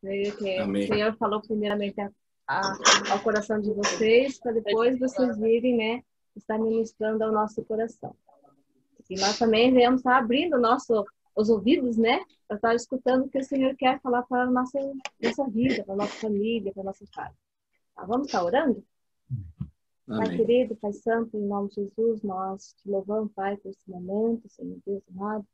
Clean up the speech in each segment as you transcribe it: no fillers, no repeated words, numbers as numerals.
Creio que o Amém. Senhor falou primeiramente ao coração de vocês, para depois vocês virem, né, estar ministrando ao nosso coração. E nós também viemos estar abrindo os ouvidos, né, para estar escutando o que o Senhor quer falar para a nossa vida, para a nossa família, para a nossa casa. Tá, vamos estar orando? Amém. Pai querido, Pai Santo, em nome de Jesus, nós te louvamos, Pai, por esse momento, Senhor Deus amado.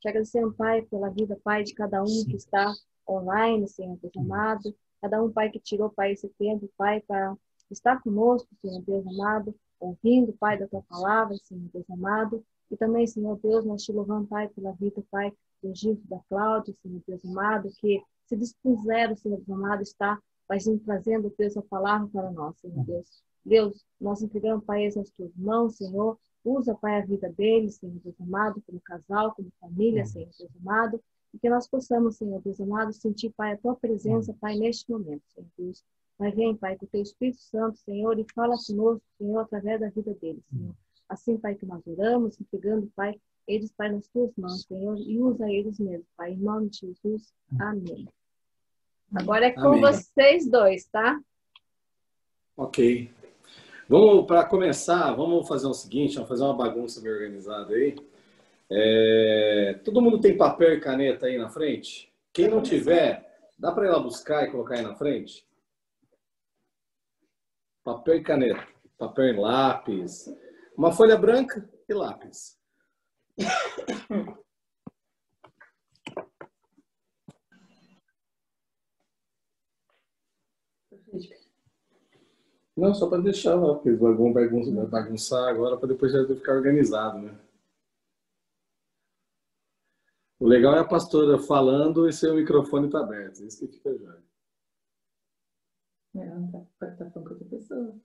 Te agradecemos, Pai, pela vida, Pai, de cada um que está online, Senhor Deus amado. Cada um, Pai, que tirou, Pai, esse tempo, Pai, para estar conosco, Senhor Deus amado, ouvindo, Pai, da Tua palavra, Senhor Deus amado. E também, Senhor Deus, nós te louvamos, Pai, pela vida, Pai, do Gildo, da Cláudia, Senhor Deus amado, que se dispuseram, Senhor Deus amado, está, Pai, trazendo, Deus, a palavra para nós, Senhor Deus. Deus, nós entregamos, Pai, as Tuas mãos, Senhor. Usa, Pai, a vida deles, Senhor Deus amado, como casal, como família, Senhor Deus amado. E que nós possamos, Senhor Deus amado, sentir, Pai, a Tua presença, Pai, neste momento, Senhor Deus. Pai, vem, Pai, com o Teu Espírito Santo, Senhor, e fala conosco, Senhor, através da vida deles, Senhor. Assim, Pai, que nós oramos, entregando, Pai, eles, Pai, nas Tuas mãos, Senhor, e usa eles mesmo, Pai, em nome de Jesus. Amém. Agora é com Amém. vocês dois, tá? Ok. Vamos, para começar, vamos fazer o seguinte, vamos fazer uma bagunça bem organizada aí. Todo mundo tem papel e caneta aí na frente? Quem não tiver, dá para ir lá buscar e colocar aí na frente? Papel e caneta, papel e lápis, uma folha branca e lápis. Não, só para deixar lá, porque vão bagunçar agora para depois já ficar organizado, né? O legal é a pastora falando e seu microfone está aberto. Isso que fica já. Não, tá falando com outra pessoa.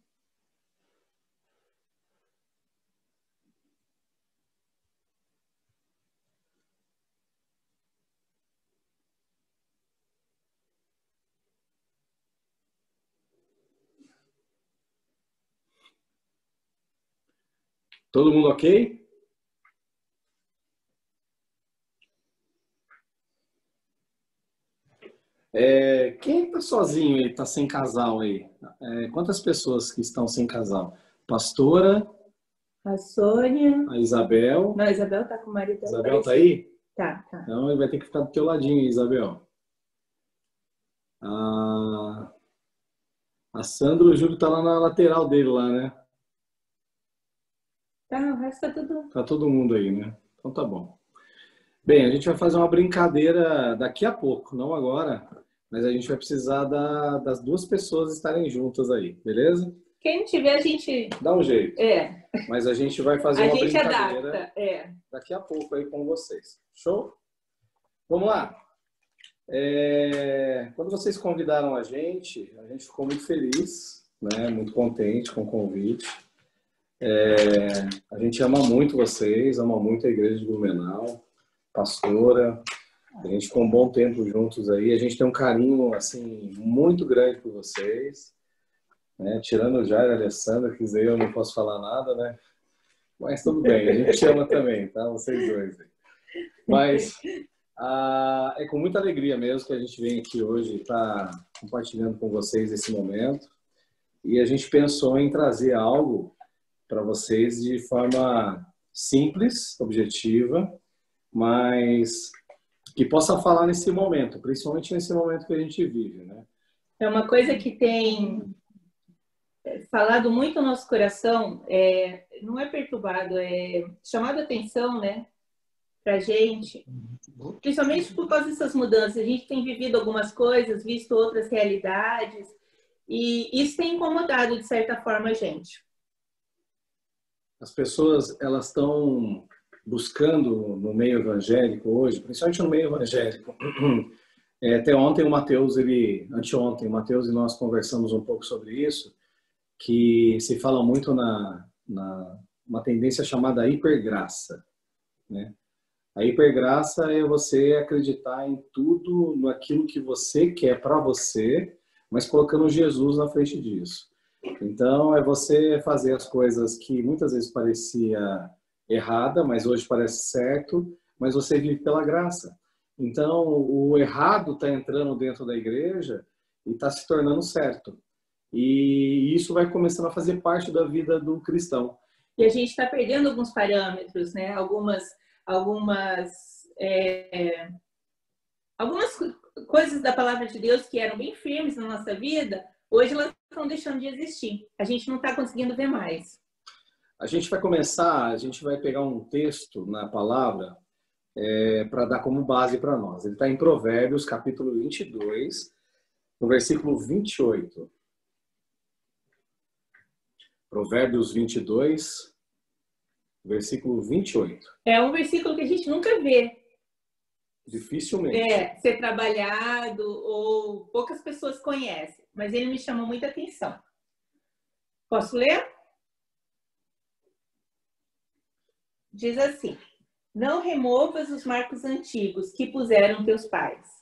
Todo mundo ok? Quem está sozinho aí, está sem casal aí? Quantas pessoas que estão sem casal? Pastora? A Sônia. A Isabel? Não, a Isabel tá com o marido. Isabel tá aí? Tá. Então ele vai ter que ficar do teu ladinho, Isabel. A Sandra, o Júlio tá lá na lateral dele lá, né? Tá, o resto tá tudo. Tá todo mundo aí, né? Então tá bom. Bem, a gente vai fazer uma brincadeira daqui a pouco, não agora, mas a gente vai precisar das duas pessoas estarem juntas aí, beleza? Quem não tiver, a gente... Dá um jeito. Mas a gente vai fazer uma brincadeira adapta, daqui a pouco aí com vocês. Show? Vamos lá. Quando vocês convidaram a gente ficou muito feliz, né? Muito contente com o convite. A gente ama muito vocês, ama muito a Igreja de Blumenau, pastora. A gente ficou um bom tempo juntos aí. A gente tem um carinho assim muito grande por vocês, né? Tirando o Jair e a Alessandra, que eu não posso falar nada, né? Mas tudo bem, a gente ama também, tá? Vocês dois aí. Mas é com muita alegria mesmo que a gente vem aqui hoje e está compartilhando com vocês esse momento. E a gente pensou em trazer algo para vocês de forma simples, objetiva, mas que possa falar nesse momento, principalmente nesse momento que a gente vive, né? É uma coisa que tem falado muito no nosso coração, não é perturbado, é chamado a atenção, né, pra gente, principalmente por causa dessas mudanças. A gente tem vivido algumas coisas, visto outras realidades, e isso tem incomodado, de certa forma, a gente. As pessoas, elas estão buscando no meio evangélico hoje, principalmente no meio evangélico. Até ontem o Mateus, anteontem, o Mateus e nós conversamos um pouco sobre isso, que se fala muito uma tendência chamada hipergraça, né? A hipergraça é você acreditar em tudo, naquilo que você quer para você, mas colocando Jesus na frente disso. Então, é você fazer as coisas que muitas vezes parecia errada, mas hoje parece certo, mas você vive pela graça. Então, o errado está entrando dentro da igreja e está se tornando certo. E isso vai começando a fazer parte da vida do cristão. E a gente está perdendo alguns parâmetros, né? Algumas coisas da palavra de Deus que eram bem firmes na nossa vida, hoje elas estão deixando de existir. A gente não está conseguindo ver mais. A gente vai pegar um texto na palavra para dar como base para nós. Ele está em Provérbios, capítulo 22, no versículo 28. Provérbios 22, versículo 28. É um versículo que a gente nunca vê. Dificilmente. Ser trabalhado ou poucas pessoas conhecem, mas ele me chamou muita atenção. Posso ler? Diz assim: não removas os marcos antigos que puseram teus pais.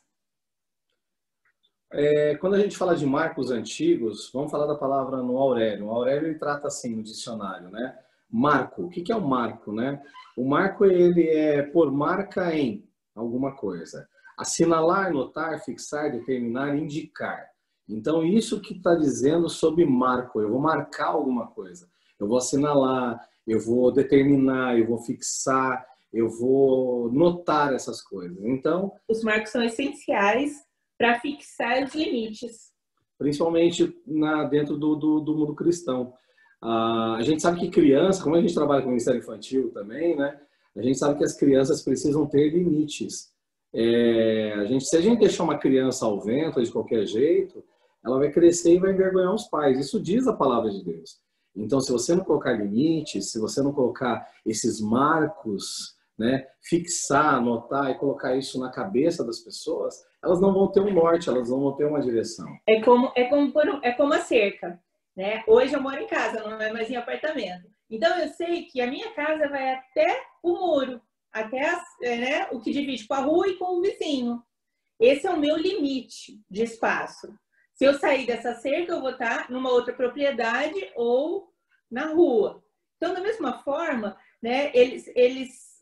Quando a gente fala de marcos antigos, vamos falar da palavra no Aurélio. O Aurélio ele trata assim no dicionário, né? Marco. O que é o marco, né? O marco ele é por marca em alguma coisa. Assinalar, notar, fixar, determinar, indicar. Então, isso que está dizendo sobre marco. Eu vou marcar alguma coisa. Eu vou assinalar, eu vou determinar, eu vou fixar, eu vou notar essas coisas. Então, os marcos são essenciais para fixar os limites. Principalmente dentro do mundo cristão. A gente sabe que criança, como a gente trabalha com o Ministério Infantil também, né? A gente sabe que as crianças precisam ter limites. Se a gente deixar uma criança ao vento de qualquer jeito, ela vai crescer e vai envergonhar os pais. Isso diz a palavra de Deus. Então, se você não colocar limites, se você não colocar esses marcos, né, fixar, anotar e colocar isso na cabeça das pessoas, elas não vão ter um norte, elas não vão ter uma direção. É como a cerca, né? Hoje eu moro em casa, não é mais em apartamento. Então eu sei que a minha casa vai até o muro, até o que divide com a rua e com o vizinho. Esse é o meu limite de espaço. Se eu sair dessa cerca, eu vou estar numa outra propriedade ou na rua. Então, da mesma forma, né,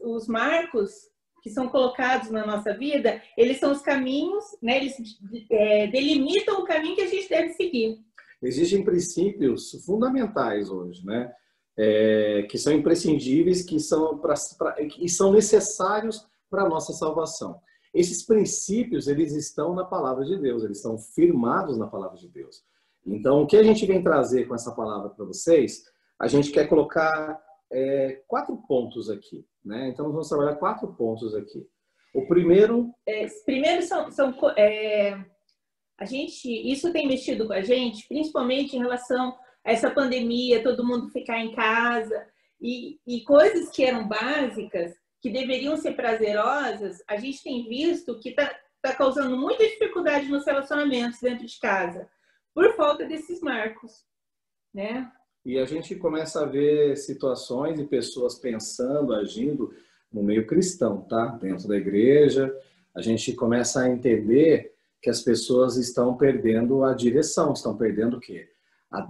os marcos que são colocados na nossa vida, eles são os caminhos, né, eles delimitam o caminho que a gente deve seguir. Existem princípios fundamentais hoje, né, que são imprescindíveis, que são necessários para a nossa salvação. Esses princípios, eles estão na palavra de Deus, eles estão firmados na palavra de Deus. Então, o que a gente vem trazer com essa palavra para vocês, a gente quer colocar 4 pontos aqui, né? Então, vamos trabalhar 4 pontos aqui. O primeiro... isso tem mexido com a gente, principalmente em relação a essa pandemia, todo mundo ficar em casa, e coisas que eram básicas, que deveriam ser prazerosas, a gente tem visto que está causando muita dificuldade nos relacionamentos dentro de casa, por falta desses marcos, né? E a gente começa a ver situações e pessoas pensando, agindo no meio cristão, tá? Dentro da igreja, a gente começa a entender que as pessoas estão perdendo a direção, estão perdendo o quê? A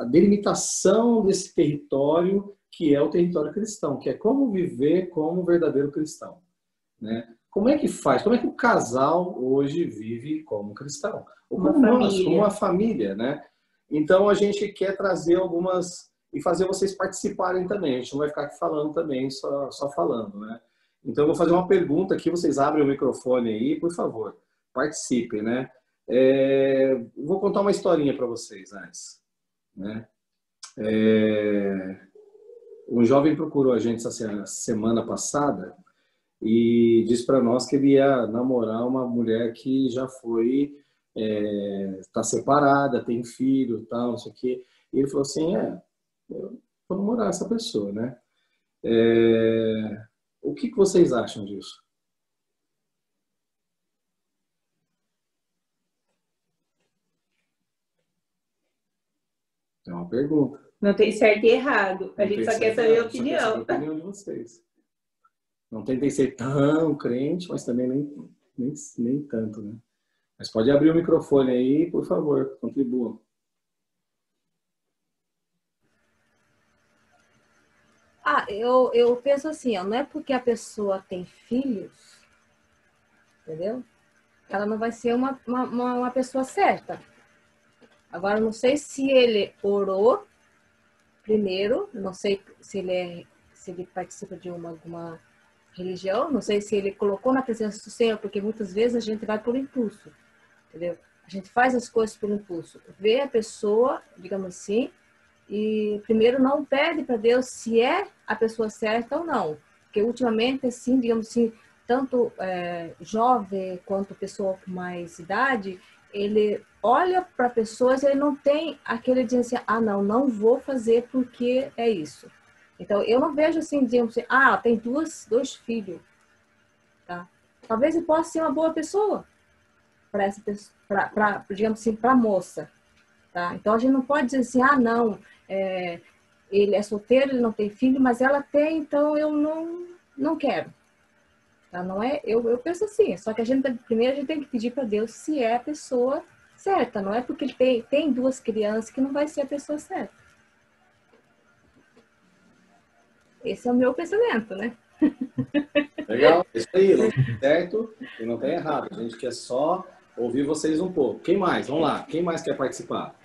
delimitação desse território que é o território cristão, que é como viver como um verdadeiro cristão, né? Como é que faz? Como é que o casal hoje vive como cristão? Ou como nós, como uma família, né? Então, a gente quer trazer algumas e fazer vocês participarem também. A gente não vai ficar aqui falando também, só falando, né? Então, eu vou fazer uma pergunta aqui. Vocês abrem o microfone aí, por favor. Participem, né? Vou contar uma historinha para vocês antes, né? Um jovem procurou a gente essa semana passada e disse para nós que ele ia namorar uma mulher que já foi... está separada, tem filho, tal, não sei o quê. E ele falou assim, eu vou namorar essa pessoa, né? O que vocês acham disso? É uma pergunta. Não tem certo e errado. A gente só quer saber a opinião. Só quer saber a opinião de vocês. Não tentem ser tão crente, mas também nem tanto, né? Mas pode abrir o microfone aí, por favor, contribuam. Eu penso assim, ó, não é porque a pessoa tem filhos entendeu? Ela não vai ser uma pessoa certa. Agora, não sei se ele orou primeiro, não sei se ele participa de alguma religião, não sei se ele colocou na presença do Senhor, porque muitas vezes a gente vai por impulso, entendeu? A gente faz as coisas por impulso. Vê a pessoa, digamos assim, e primeiro não pede para Deus se é a pessoa certa ou não. Porque ultimamente, assim, digamos assim, tanto jovem quanto pessoa com mais idade, ele olha para pessoas e ele não tem aquele de assim, ah, não vou fazer porque é isso. Então, eu não vejo assim, digamos assim, ah, tem dois filhos, tá? Talvez ele possa ser uma boa pessoa para essa pessoa, digamos assim, para a moça, tá? Então, a gente não pode dizer assim, ah, não, ele é solteiro, ele não tem filho, mas ela tem, então eu não quero. Tá? Não é, eu penso assim, só que primeiro a gente tem que pedir para Deus se é a pessoa certa, não é porque ele tem duas crianças que não vai ser a pessoa certa. Esse é o meu pensamento, né? Legal, é isso aí, não tem certo e não tem errado. A gente quer só ouvir vocês um pouco. Quem mais? Vamos lá, quem mais quer participar?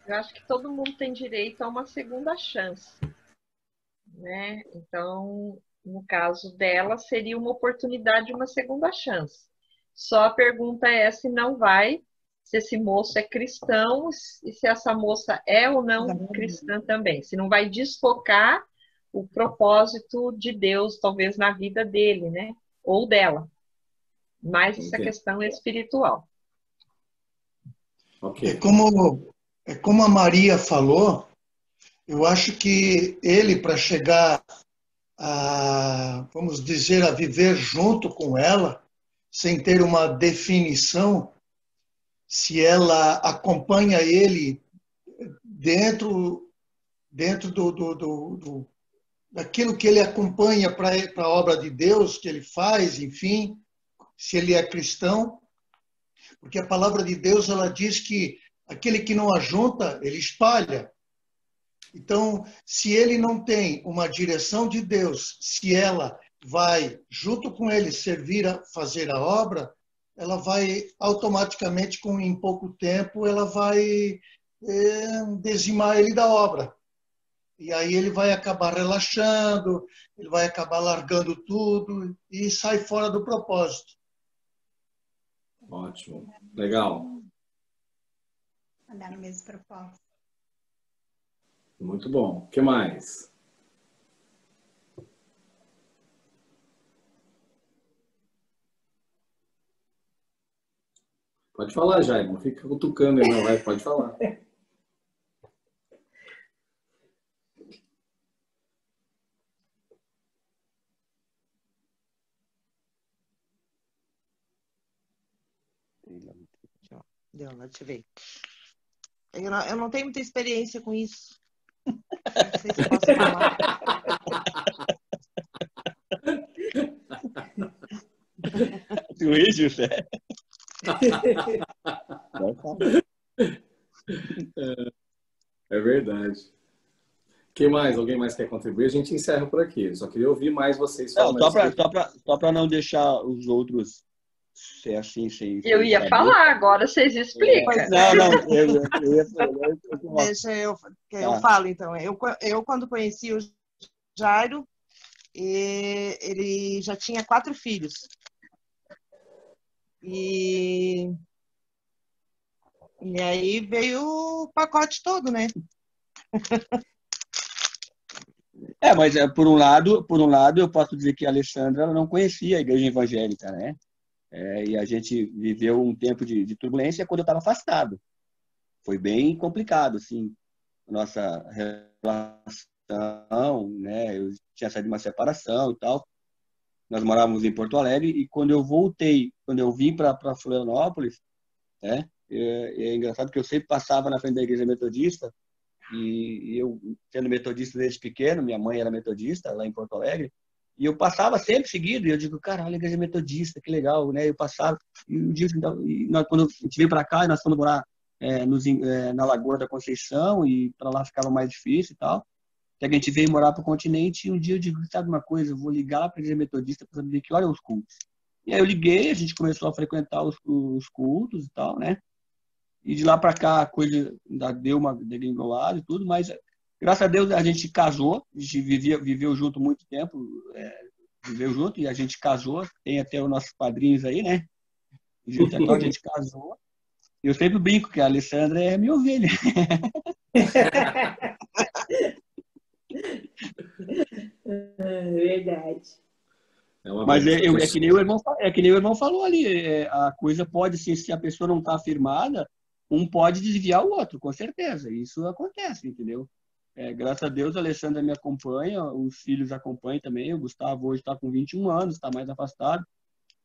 Eu acho que todo mundo tem direito a uma segunda chance, né? Então, no caso dela, seria uma oportunidade de uma segunda chance. Só a pergunta é se não vai, se esse moço é cristão e se essa moça é ou não cristã também. Se não vai desfocar o propósito de Deus, talvez, na vida dele, né? Ou dela. Mais essa questão espiritual. Okay. É como a Maria falou, eu acho que ele, para chegar a, vamos dizer, a viver junto com ela, sem ter uma definição, se ela acompanha ele dentro daquilo que ele acompanha para a obra de Deus, que ele faz, enfim, se ele é cristão, porque a palavra de Deus ela diz que aquele que não ajunta, ele espalha. Então, se ele não tem uma direção de Deus, se ela vai, junto com ele, servir a fazer a obra, ela vai automaticamente, em pouco tempo, ela vai dizimar ele da obra. E aí ele vai acabar relaxando, ele vai acabar largando tudo e sai fora do propósito. Ótimo. Legal. Andar no mesmo propósito. Muito bom. O que mais? Pode falar, Jair. Não fica cutucando aí, não. Vai, pode falar. Deu, deixa eu ver. Eu não tenho muita experiência com isso. Não sei se eu posso falar. Luiz, É verdade. Quem mais? Alguém mais quer contribuir? A gente encerra por aqui. Eu só queria ouvir mais vocês falando. Só para não deixar os outros ser assim, sem... Eu ia falar, agora vocês explicam. Não, eu ia falar. Deixa eu falo, então. Eu, quando conheci o Jairo, ele já tinha 4 filhos. E aí veio o pacote todo, né? Mas por um lado, eu posso dizer que a Alessandra ela não conhecia a igreja evangélica, né? E a gente viveu um tempo de turbulência quando eu estava afastado. Foi bem complicado, assim, a nossa relação, né? Eu tinha saído de uma separação e tal. Nós morávamos em Porto Alegre e quando eu vim para Florianópolis, né? É engraçado que eu sempre passava na frente da igreja metodista e eu, sendo metodista desde pequeno, minha mãe era metodista lá em Porto Alegre, e eu passava sempre seguido, e eu digo, cara, olha a igreja metodista, que legal, né? Eu passava, e um dia, quando a gente veio para cá, nós fomos morar na Lagoa da Conceição, e para lá ficava mais difícil e tal. Até que a gente veio morar para o continente e um dia eu digo, sabe uma coisa, eu vou ligar lá para a igreja metodista para saber que hora é os cultos. E aí eu liguei, a gente começou a frequentar os cultos e tal, né? E de lá para cá a coisa ainda deu uma degringolada e tudo, mas graças a Deus a gente casou, a gente viveu junto muito tempo, viveu junto e a gente casou, tem até os nossos padrinhos aí, né? Então a gente casou. Eu sempre brinco que a Alessandra é minha ovelha. Verdade. Mas é que nem o irmão falou ali, a coisa pode ser, se a pessoa não está afirmada, um pode desviar o outro, com certeza. Isso acontece, entendeu? Graças a Deus a Alessandra me acompanha, os filhos acompanham também. O Gustavo hoje está com 21 anos, está mais afastado.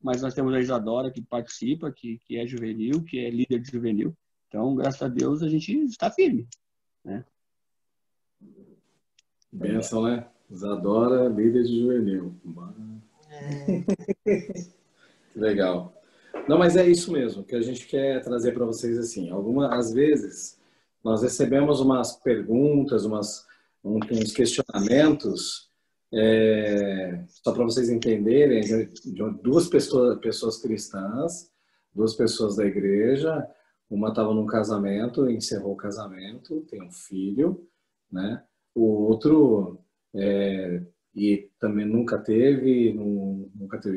Mas nós temos a Isadora que participa, que é juvenil, que é líder de juvenil. Então, graças a Deus, a gente está firme, né? Benção, né? Isadora, líder de juvenil. Legal. Não, mas é isso mesmo que a gente quer trazer para vocês assim. Às vezes nós recebemos umas perguntas, uns questionamentos, só para vocês entenderem, de duas pessoas cristãs, duas pessoas da igreja. Uma estava num casamento, encerrou o casamento, tem um filho, né? O outro e também nunca teve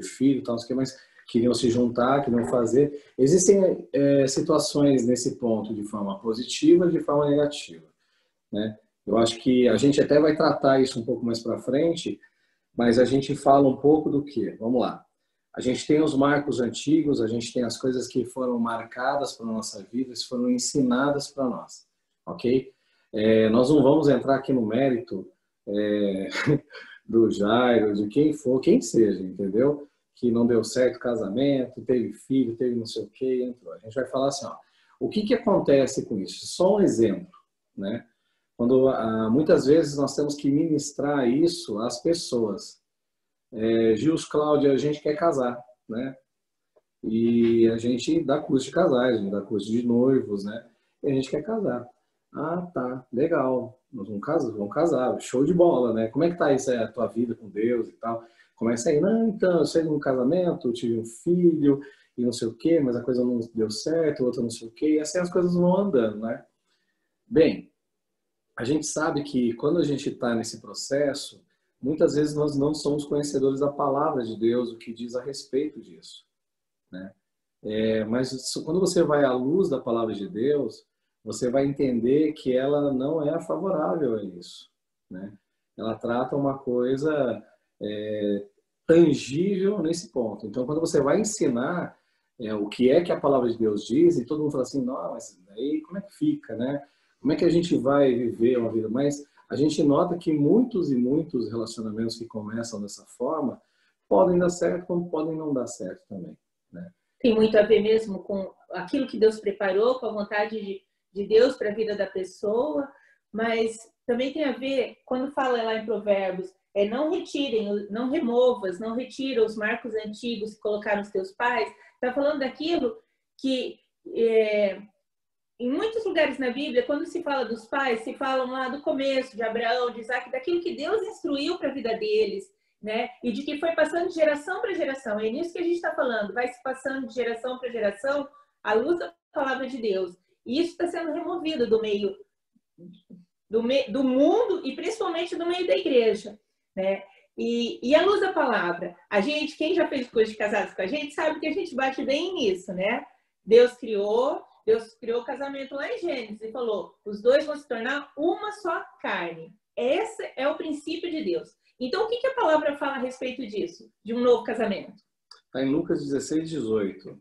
filho, tal, mas queriam se juntar, queriam fazer. Existem situações nesse ponto de forma positiva e de forma negativa, né? Eu acho que a gente até vai tratar isso um pouco mais para frente, mas a gente fala um pouco do quê? Vamos lá. A gente tem os marcos antigos, a gente tem as coisas que foram marcadas para a nossa vida, que foram ensinadas para nós, ok? Nós não vamos entrar aqui no mérito do Jairo, de quem for, quem seja, entendeu? Que não deu certo o casamento, teve filho, teve não sei o que, entrou. A gente vai falar assim, ó, o que acontece com isso? Só um exemplo, né? Quando muitas vezes nós temos que ministrar isso às pessoas. Gils, Cláudia, a gente quer casar, né? E a gente dá curso de casais, a gente dá curso de noivos, né? E a gente quer casar. Ah, tá, legal. Nós vamos casar, show de bola, né? Como é que tá isso aí, a tua vida com Deus e tal? Começa aí, não, então, eu saí de um casamento, eu tive um filho e não sei o quê, mas a coisa não deu certo, outra não sei o quê, e assim as coisas vão andando, né? Bem, a gente sabe que quando a gente está nesse processo, muitas vezes nós não somos conhecedores da palavra de Deus, o que diz a respeito disso, né? Mas quando você vai à luz da palavra de Deus, você vai entender que ela não é favorável a isso, né? Ela trata uma coisa tangível nesse ponto. Então, quando você vai ensinar o que é que a palavra de Deus diz, e todo mundo fala assim, não, mas aí como é que fica, né? Como é que a gente vai viver uma vida? Mas a gente nota que muitos e muitos relacionamentos que começam dessa forma podem dar certo, como podem não dar certo também, né? Tem muito a ver mesmo com aquilo que Deus preparou, com a vontade de Deus para a vida da pessoa, mas também tem a ver, quando fala lá em Provérbios, não retirem, não removas, não retira os marcos antigos que colocaram os teus pais. Está falando daquilo que, em muitos lugares na Bíblia, quando se fala dos pais, se falam lá do começo, de Abraão, de Isaac, daquilo que Deus instruiu para a vida deles, né? E de que foi passando de geração para geração. É nisso que a gente está falando, vai se passando de geração para geração à luz da palavra de Deus. E isso está sendo removido do meio do mundo e principalmente do meio da igreja, né? E à luz da palavra, a gente, quem já fez curso de casados com a gente, sabe que a gente bate bem nisso, né? Deus criou o casamento lá em Gênesis e falou, os dois vão se tornar uma só carne. Esse é o princípio de Deus. Então, o que a palavra fala a respeito disso, de um novo casamento? Está em Lucas 16, 18.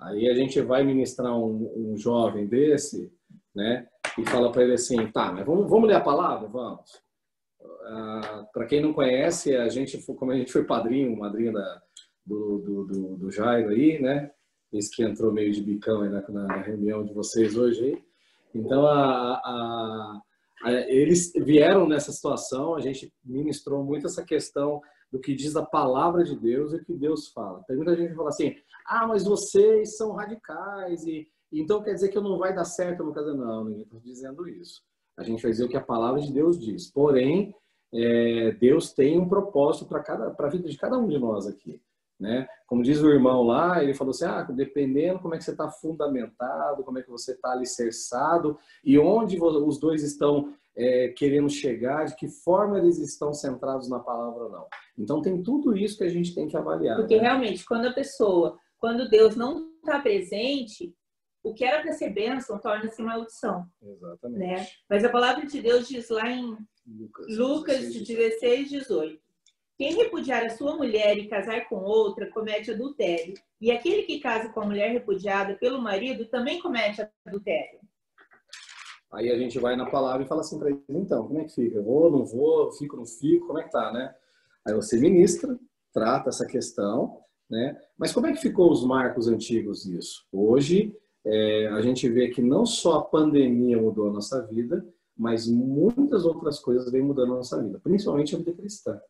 Aí a gente vai ministrar um jovem desse, né? E fala para ele assim, tá, mas vamos ler a palavra? Vamos. Para quem não conhece, como a gente foi madrinha do Jairo aí, né? Esse que entrou meio de bicão aí na reunião de vocês hoje aí. Então, eles vieram nessa situação, a gente ministrou muito essa questão do que diz a palavra de Deus e o que Deus fala. Tem muita gente que fala assim, mas vocês são radicais, e então quer dizer que não vai dar certo no casamento. Não, ninguém está dizendo isso. A gente vai dizer o que a palavra de Deus diz. Porém, Deus tem um propósito para a vida de cada um de nós aqui, né? Como diz o irmão lá, ele falou assim, dependendo como é que você está fundamentado, como é que você está alicerçado e onde os dois estão querendo chegar, de que forma eles estão centrados na palavra ou não. Então tem tudo isso que a gente tem que avaliar. Porque né? realmente, quando Deus não está presente, o que era para ser bênção torna-se maldição. Exatamente. Né? Mas a palavra de Deus diz lá em Lucas 16, 18. Quem repudiar a sua mulher e casar com outra, comete adultério. E aquele que casa com a mulher repudiada pelo marido também comete adultério. Aí a gente vai na palavra e fala assim para eles, então, como é que fica? Vou, não vou, fico, não fico, como é que tá, né? Aí você ministra, trata essa questão, né? Mas como é que ficou os marcos antigos disso? Hoje, a gente vê que não só a pandemia mudou a nossa vida, mas muitas outras coisas vêm mudando a nossa vida, principalmente a vida cristã,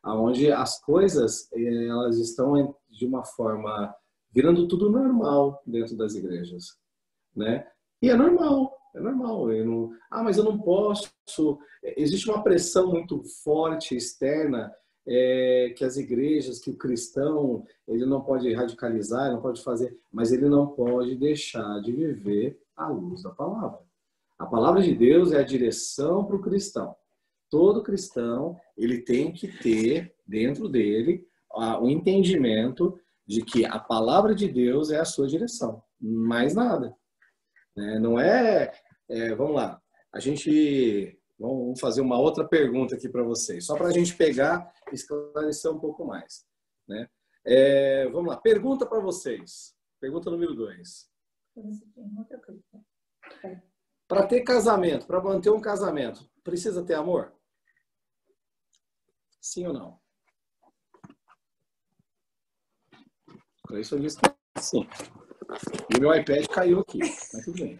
onde as coisas elas estão de uma forma virando tudo normal dentro das igrejas, né? E é normal. É normal, mas eu não posso. Existe uma pressão muito forte externa que as igrejas, que o cristão, ele não pode radicalizar, não pode fazer, mas ele não pode deixar de viver à luz da palavra. A palavra de Deus é a direção para o cristão. Todo cristão, ele tem que ter dentro dele o entendimento de que a palavra de Deus é a sua direção, mais nada. Não vamos lá, vamos fazer uma outra pergunta aqui para vocês, só para a gente pegar e esclarecer um pouco mais, né? Vamos lá, pergunta para vocês, pergunta número 2. Para ter casamento, para manter um casamento, precisa ter amor? Sim ou não? Para isso eu disse que sim. E o meu iPad caiu aqui, mas tudo bem.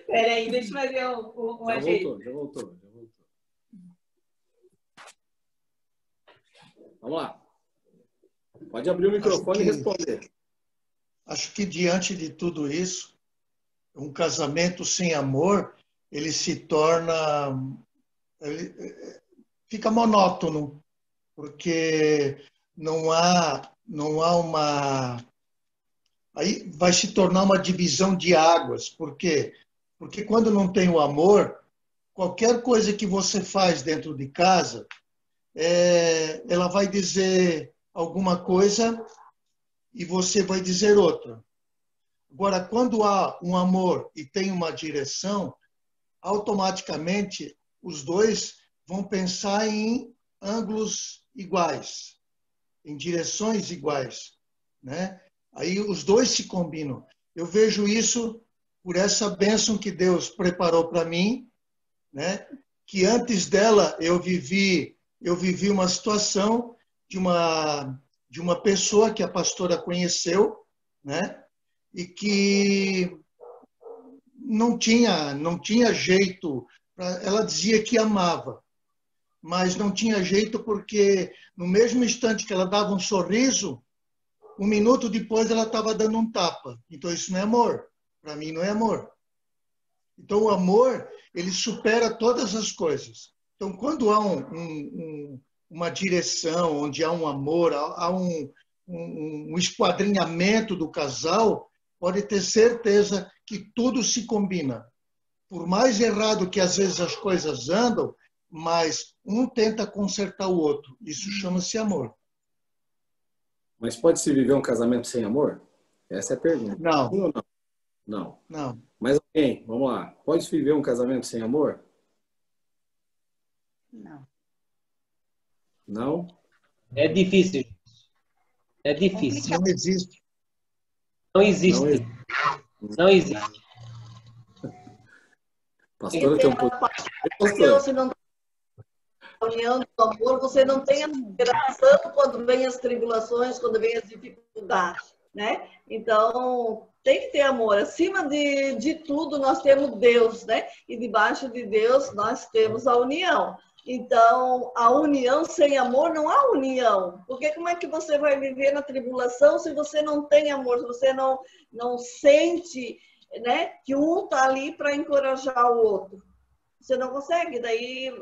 Peraí, deixa eu fazer um ajeito. Já voltou. Vamos lá. Pode abrir o microfone e responder. Acho que diante de tudo isso, um casamento sem amor, ele se torna... fica monótono, porque não há uma... Aí vai se tornar uma divisão de águas. Por quê? Porque quando não tem o amor, qualquer coisa que você faz dentro de casa, ela vai dizer alguma coisa e você vai dizer outra. Agora, quando há um amor e tem uma direção, automaticamente os dois vão pensar em ângulos iguais, em direções iguais, né? Aí os dois se combinam. Eu vejo isso por essa bênção que Deus preparou para mim, né? Que antes dela eu vivi uma situação de uma pessoa que a pastora conheceu, né? E que não tinha jeito. Ela dizia que amava, mas não tinha jeito porque no mesmo instante que ela dava um sorriso, um minuto depois ela estava dando um tapa. Então isso não é amor. Para mim não é amor. Então o amor, ele supera todas as coisas. Então quando há uma direção, onde há um amor, há um esquadrinhamento do casal, pode ter certeza que tudo se combina. Por mais errado que às vezes as coisas andam, mas um tenta consertar o outro. Isso chama-se amor. Mas pode-se viver um casamento sem amor? Essa é a pergunta. Não. Sim ou não? Não. Mas alguém, vamos lá, pode-se viver um casamento sem amor? Não. Não? É difícil. É difícil. Não existe. Não existe. Não existe. Pastora, tem um pouco... Porque você não a união do amor, você não tem a superação quando vem as tribulações, quando vem as dificuldades, né? Então, tem que ter amor. Acima de tudo, nós temos Deus, né? E debaixo de Deus, nós temos a união. Então, a união sem amor não há união. Porque como é que você vai viver na tribulação se você não tem amor, se você não sente, né, que um está ali para encorajar o outro? Você não consegue, daí,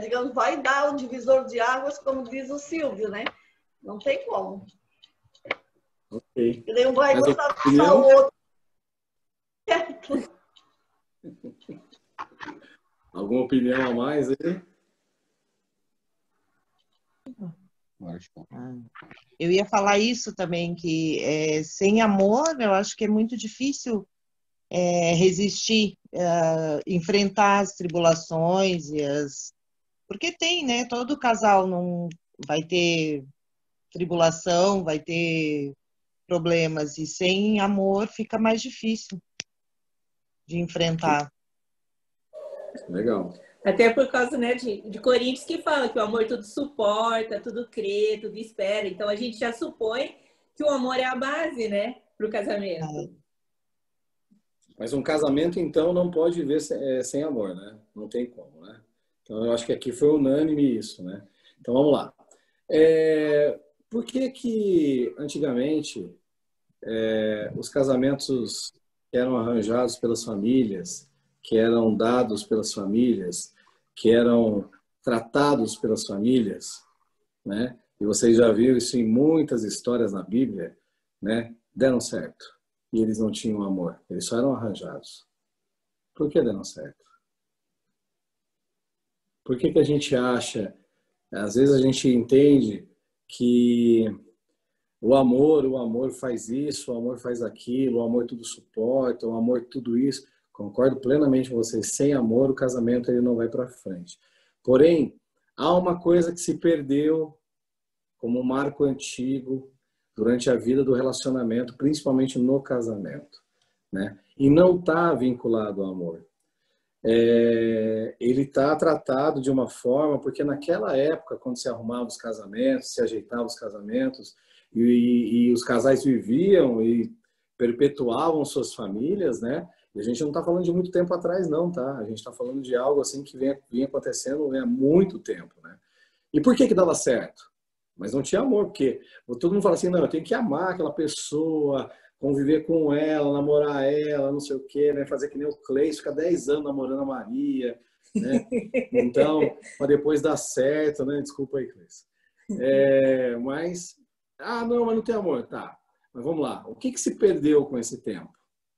digamos, vai dar o divisor de águas, como diz o Silvio, né? Não tem como. Ok. E daí um vai Mas gostar do outro. Alguma opinião a mais aí? Eu ia falar isso também, que sem amor, eu acho que é muito difícil resistir, enfrentar as tribulações porque tem, né? Todo casal não vai ter tribulação, vai ter problemas, e sem amor fica mais difícil de enfrentar. Legal. Até por causa, né, de Coríntios, que fala que o amor tudo suporta, tudo crê, tudo espera. Então a gente já supõe que o amor é a base, né, para o casamento. Mas um casamento, então, não pode viver sem amor, né? Não tem como, né? Então eu acho que aqui foi unânime isso, né? Então vamos lá. Por que antigamente os casamentos que eram arranjados pelas famílias, que eram dados pelas famílias, que eram tratados pelas famílias, né? E vocês já viram isso em muitas histórias na Bíblia, né? Deram certo. E eles não tinham amor. Eles só eram arranjados. Por que deram certo? Por que a gente acha, às vezes a gente entende que o amor faz isso, o amor faz aquilo, o amor tudo suporta, o amor tudo isso. Concordo plenamente com vocês. Sem amor, o casamento ele não vai para frente. Porém, há uma coisa que se perdeu como um marco antigo durante a vida do relacionamento, principalmente no casamento, né? E não está vinculado ao amor. Ele está tratado de uma forma, porque naquela época, quando se arrumava os casamentos, se ajeitava os casamentos, e os casais viviam e perpetuavam suas famílias, né? E a gente não está falando de muito tempo atrás, não, tá? A gente está falando de algo assim que vinha acontecendo há muito tempo, né? E por que dava certo? Mas não tinha amor, porque todo mundo fala assim, não, eu tenho que amar aquela pessoa, conviver com ela, namorar ela, não sei o quê, né? Fazer que nem o Cleis, ficar 10 anos namorando a Maria, né? Então, para depois dar certo, né? Desculpa aí, Cleis. Mas não tem amor, tá. Mas vamos lá, o que se perdeu com esse tempo?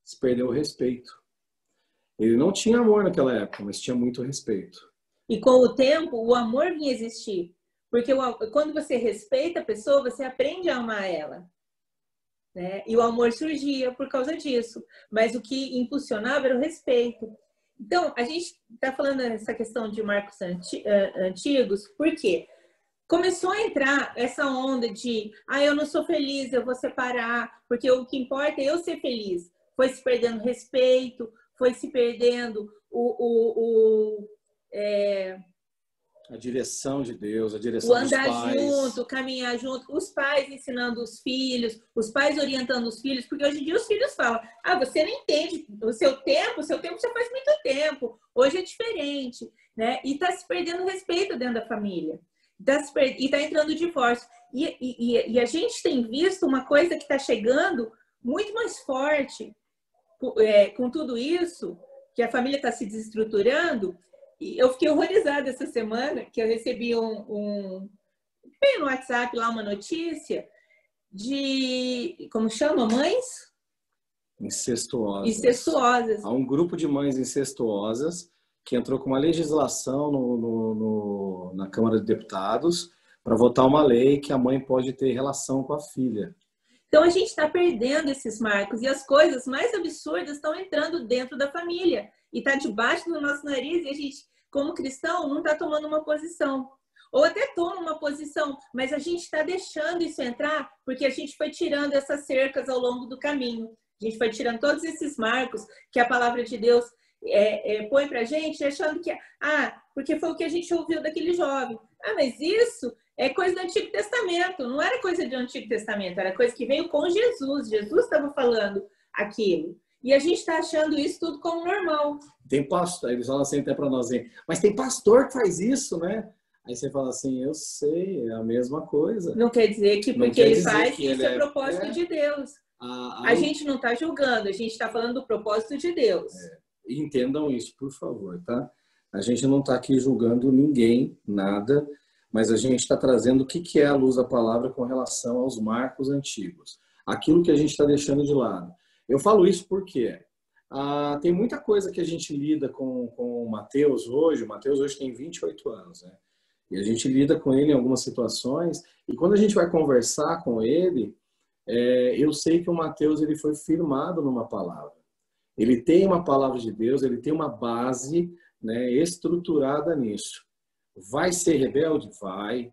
Se perdeu o respeito. Ele não tinha amor naquela época, mas tinha muito respeito. E com o tempo, o amor vinha existir. Porque quando você respeita a pessoa, você aprende a amar ela. Né? E o amor surgia por causa disso. Mas o que impulsionava era o respeito. Então, a gente está falando essa questão de marcos antigos, por quê? Começou a entrar essa onda de eu não sou feliz, eu vou separar, porque o que importa é eu ser feliz. Foi se perdendo respeito, foi se perdendo a direção de Deus, a direção dos pais. O andar junto, caminhar junto, os pais ensinando os filhos, os pais orientando os filhos, porque hoje em dia os filhos falam, você não entende, o seu tempo já faz muito tempo, hoje é diferente, né? E está se perdendo respeito dentro da família, e está entrando divórcio. E a gente tem visto uma coisa que está chegando muito mais forte com tudo isso, que a família está se desestruturando. Eu fiquei horrorizada essa semana, que eu recebi bem no WhatsApp lá uma notícia de, como chama, mães? Incestuosas. Há um grupo de mães incestuosas que entrou com uma legislação na Câmara de Deputados para votar uma lei que a mãe pode ter relação com a filha. Então a gente está perdendo esses marcos e as coisas mais absurdas estão entrando dentro da família e está debaixo do nosso nariz e a gente, como cristão, não está tomando uma posição. Ou até toma uma posição, mas a gente está deixando isso entrar porque a gente foi tirando essas cercas ao longo do caminho. A gente foi tirando todos esses marcos que a palavra de Deus põe para a gente, achando que, porque foi o que a gente ouviu daquele jovem. Mas isso é coisa do Antigo Testamento, não era coisa do Antigo Testamento, era coisa que veio com Jesus. Jesus estava falando aquilo. E a gente está achando isso tudo como normal. Tem pastor, eles falam assim até para nós, mas tem pastor que faz isso, né? Aí você fala assim, eu sei, é a mesma coisa. Não quer dizer que porque ele faz, isso é propósito de Deus. A gente não está julgando, a gente está falando do propósito de Deus. Entendam isso, por favor, tá? A gente não está aqui julgando ninguém, nada, mas a gente está trazendo o que é a luz da palavra com relação aos marcos antigos. Aquilo que a gente está deixando de lado. Eu falo isso porque tem muita coisa que a gente lida com o Mateus hoje. O Mateus hoje tem 28 anos, né? E a gente lida com ele em algumas situações. E quando a gente vai conversar com ele, eu sei que o Mateus ele foi firmado numa palavra. Ele tem uma palavra de Deus, ele tem uma base, né, estruturada nisso. Vai ser rebelde? Vai.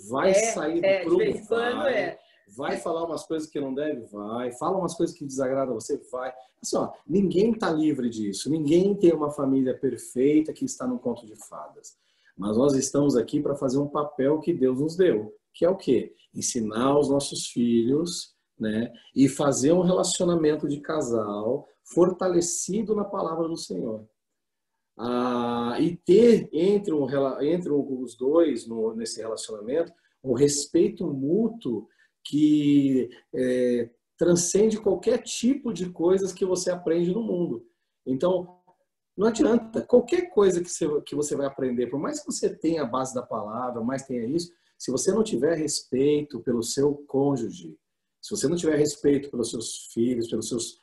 Vai sair do prumo? Vai. Vai falar umas coisas que não deve? Vai. Fala umas coisas que desagradam você? Vai. Assim, ó, ninguém está livre disso. Ninguém tem uma família perfeita que está num conto de fadas. Mas nós estamos aqui para fazer um papel que Deus nos deu. Que é o quê? Ensinar os nossos filhos, né, e fazer um relacionamento de casal fortalecido na palavra do Senhor. E ter entre os dois, nesse relacionamento, um respeito mútuo que transcende qualquer tipo de coisas que você aprende no mundo. Então, não adianta. Qualquer coisa que você vai aprender, por mais que você tenha a base da palavra, mais tenha isso, se você não tiver respeito pelo seu cônjuge, se você não tiver respeito pelos seus filhos, pelos seus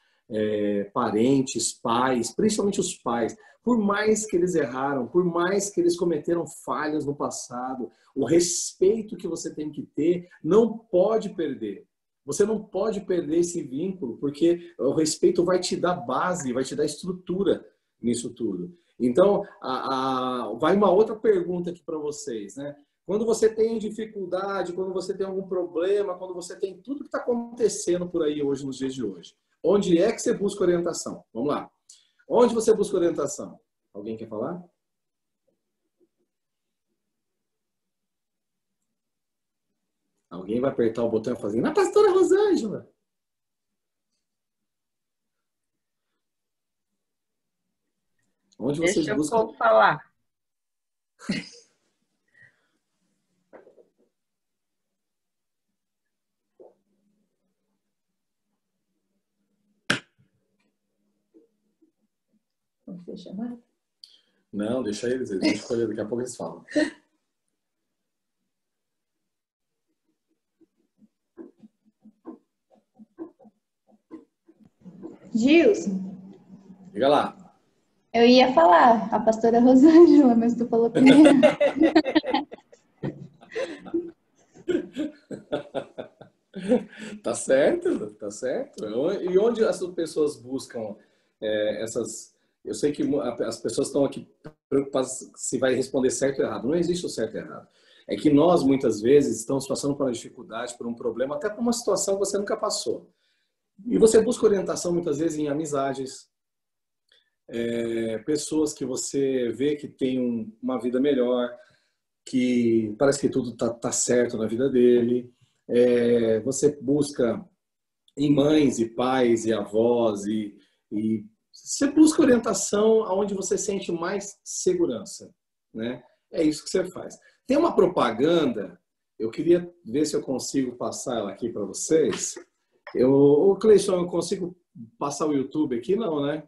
parentes, pais, principalmente os pais, por mais que eles erraram, por mais que eles cometeram falhas no passado, o respeito que você tem que ter não pode perder. Você não pode perder esse vínculo, porque o respeito vai te dar base, vai te dar estrutura nisso tudo. Então, vai uma outra pergunta aqui para vocês, né? Quando você tem dificuldade, quando você tem algum problema, quando você tem tudo que está acontecendo por aí hoje, nos dias de hoje, onde é que você busca orientação? Vamos lá. Onde você busca orientação? Alguém quer falar? Alguém vai apertar o botão e fazer na pastora Rosângela. Onde vocês buscam? Deixa eu falar. Vamos ser chamados? Não, deixa eles vão escolher, daqui a pouco eles falam. Gilson. Diga lá. Eu ia falar a pastora Rosângela, mas tu falou primeiro. Tá certo, tá certo. E onde as pessoas buscam essas... Eu sei que as pessoas estão aqui preocupadas se vai responder certo ou errado. Não existe o certo e errado. É que nós, muitas vezes, estamos passando por uma dificuldade, por um problema, até por uma situação que você nunca passou. E você busca orientação, muitas vezes, em amizades, pessoas que você vê que têm uma vida melhor, que parece que tudo tá certo na vida dele. Você busca em mães e pais e avós e você busca orientação aonde você sente mais segurança, né? É isso que você faz. Tem uma propaganda, eu queria ver se eu consigo passar ela aqui para vocês. Ô Cleison, eu consigo passar o YouTube aqui? Não, né?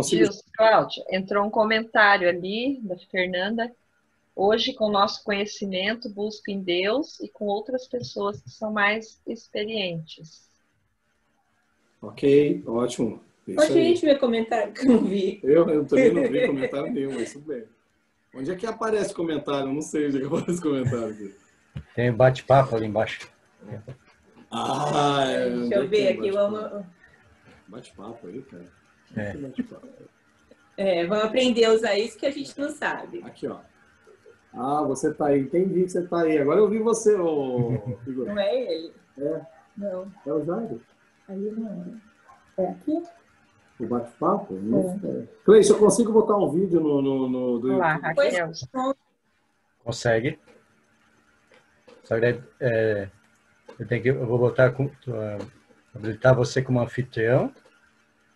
Gilson, Cláudio, entrou um comentário ali da Fernanda. Hoje, com o nosso conhecimento, busco em Deus e com outras pessoas que são mais experientes. Ok, ótimo. Onde a gente vê comentário que eu não vi? Eu também não vi comentário nenhum, mas tudo bem. Onde é que aparece comentário? Eu não sei onde é que aparece comentário aqui. Tem bate-papo ali embaixo. Deixa eu ver aqui. Bate-papo aí, cara. Vamos aprender a usar isso que a gente não sabe. Aqui, ó. Você tá aí. Entendi que você tá aí. Agora eu vi você, Não é ele? Não. É o Jairo? Ali não é. É aqui? O bate-papo? Cleiton, eu consigo botar um vídeo no do YouTube? Consegue. Só que eu vou botar habilitar você como anfitrião.